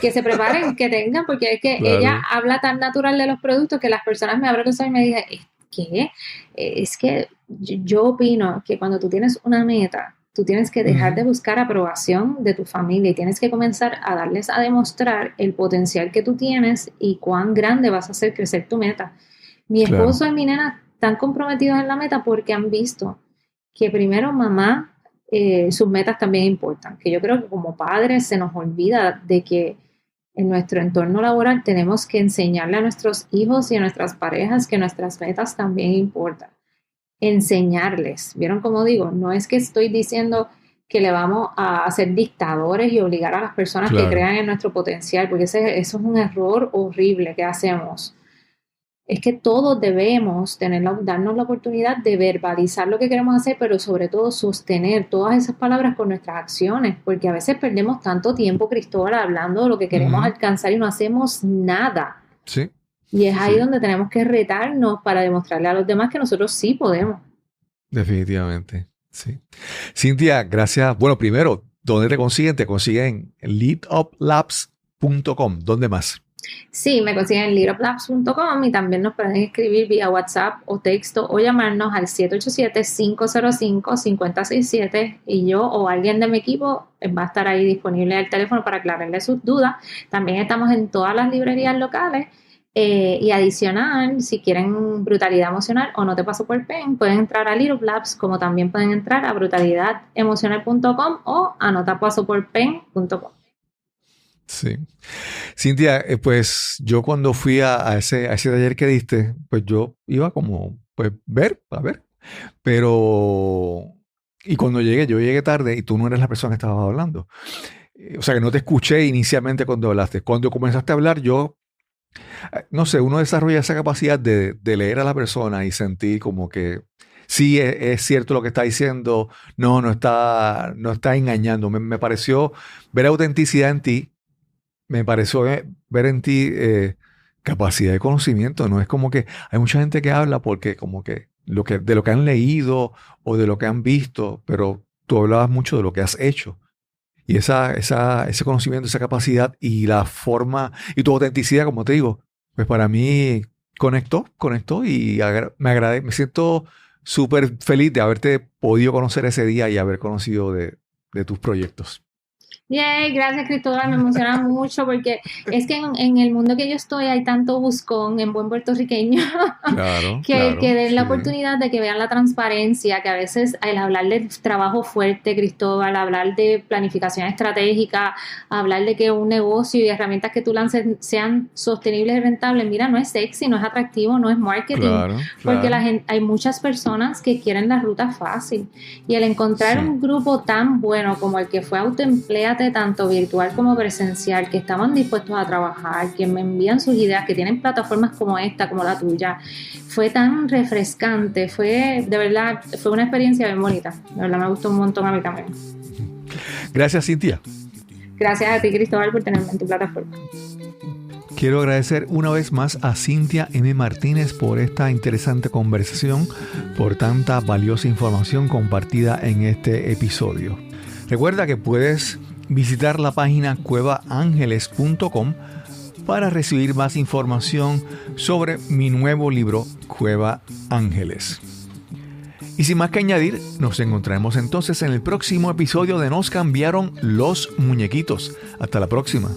que se preparen, que tengan, porque es que ella habla tan natural de los productos que las personas me abren los ojos y me dicen, ¿qué? Es que yo opino que cuando tú tienes una meta, tú tienes que dejar de buscar aprobación de tu familia y tienes que comenzar a darles a demostrar el potencial que tú tienes y cuán grande vas a hacer crecer tu meta. Mi esposo y mi nena están comprometidos en la meta porque han visto que primero mamá, sus metas también importan. Que yo creo que como padres se nos olvida de que en nuestro entorno laboral tenemos que enseñarle a nuestros hijos y a nuestras parejas que nuestras metas también importan. Enseñarles, ¿vieron cómo digo? No es que estoy diciendo que le vamos a hacer dictadores y obligar a las personas que crean en nuestro potencial, porque eso es un error horrible que hacemos. Es que todos debemos darnos la oportunidad de verbalizar lo que queremos hacer, pero sobre todo sostener todas esas palabras con nuestras acciones, porque a veces perdemos tanto tiempo, Cristóbal, hablando de lo que queremos alcanzar y no hacemos nada. Sí. Y es ahí donde tenemos que retarnos para demostrarle a los demás que nosotros sí podemos. Definitivamente, sí. Cintia, gracias. Bueno, primero, ¿dónde te consiguen? Te consiguen en leaduplabs.com. ¿Dónde más? Sí, me consiguen en leaduplabs.com y también nos pueden escribir vía WhatsApp o texto o llamarnos al 787-505-5067 y yo o alguien de mi equipo va a estar ahí disponible al teléfono para aclararle sus dudas. También estamos en todas las librerías locales. Y adicional, si quieren brutalidad emocional o no te paso por pen, pueden entrar a Little Labs, como también pueden entrar a brutalidademocional.com o anotapasoporpen.com. Sí. Cintia, pues yo cuando fui a ese taller que diste, pues yo iba como, pues a ver, pero y cuando yo llegué tarde y tú no eres la persona que estabas hablando. O sea que no te escuché inicialmente cuando hablaste. Cuando comenzaste a hablar, yo no sé, uno desarrolla esa capacidad de leer a la persona y sentir como que sí es cierto lo que está diciendo, no está engañando. Me pareció ver autenticidad en ti, me pareció ver en ti capacidad de conocimiento. No es como que hay mucha gente que habla porque como que de lo que han leído o de lo que han visto, pero tú hablabas mucho de lo que has hecho. Y ese conocimiento, esa capacidad y la forma y tu autenticidad, como te digo, pues para mí conectó y me siento súper feliz de haberte podido conocer ese día y haber conocido de tus proyectos. Yay, gracias Cristóbal, me emociona mucho porque es que en el mundo que yo estoy hay tanto buscón en buen puertorriqueño que den la oportunidad de que vean la transparencia, que a veces al hablar de trabajo fuerte, Cristóbal, hablar de planificación estratégica, hablar de que un negocio y herramientas que tú lances sean sostenibles y rentables, mira, no es sexy, no es atractivo, no es marketing, porque hay muchas personas que quieren la ruta fácil y el encontrar un grupo tan bueno como el que fue Autoempléate, tanto virtual como presencial, que estaban dispuestos a trabajar, que me envían sus ideas, que tienen plataformas como esta, como la tuya, fue tan refrescante, de verdad, fue una experiencia bien bonita, de verdad me gustó un montón a mí también. Gracias, Cintia. Gracias a ti, Cristóbal, por tenerme en tu plataforma. Quiero agradecer una vez más a Cintia M. Martínez por esta interesante conversación, por tanta valiosa información compartida en este episodio. Recuerda que puedes visitar la página cuevaangeles.com para recibir más información sobre mi nuevo libro Cueva Ángeles. Y sin más que añadir, nos encontraremos entonces en el próximo episodio de Nos cambiaron los muñequitos. Hasta la próxima.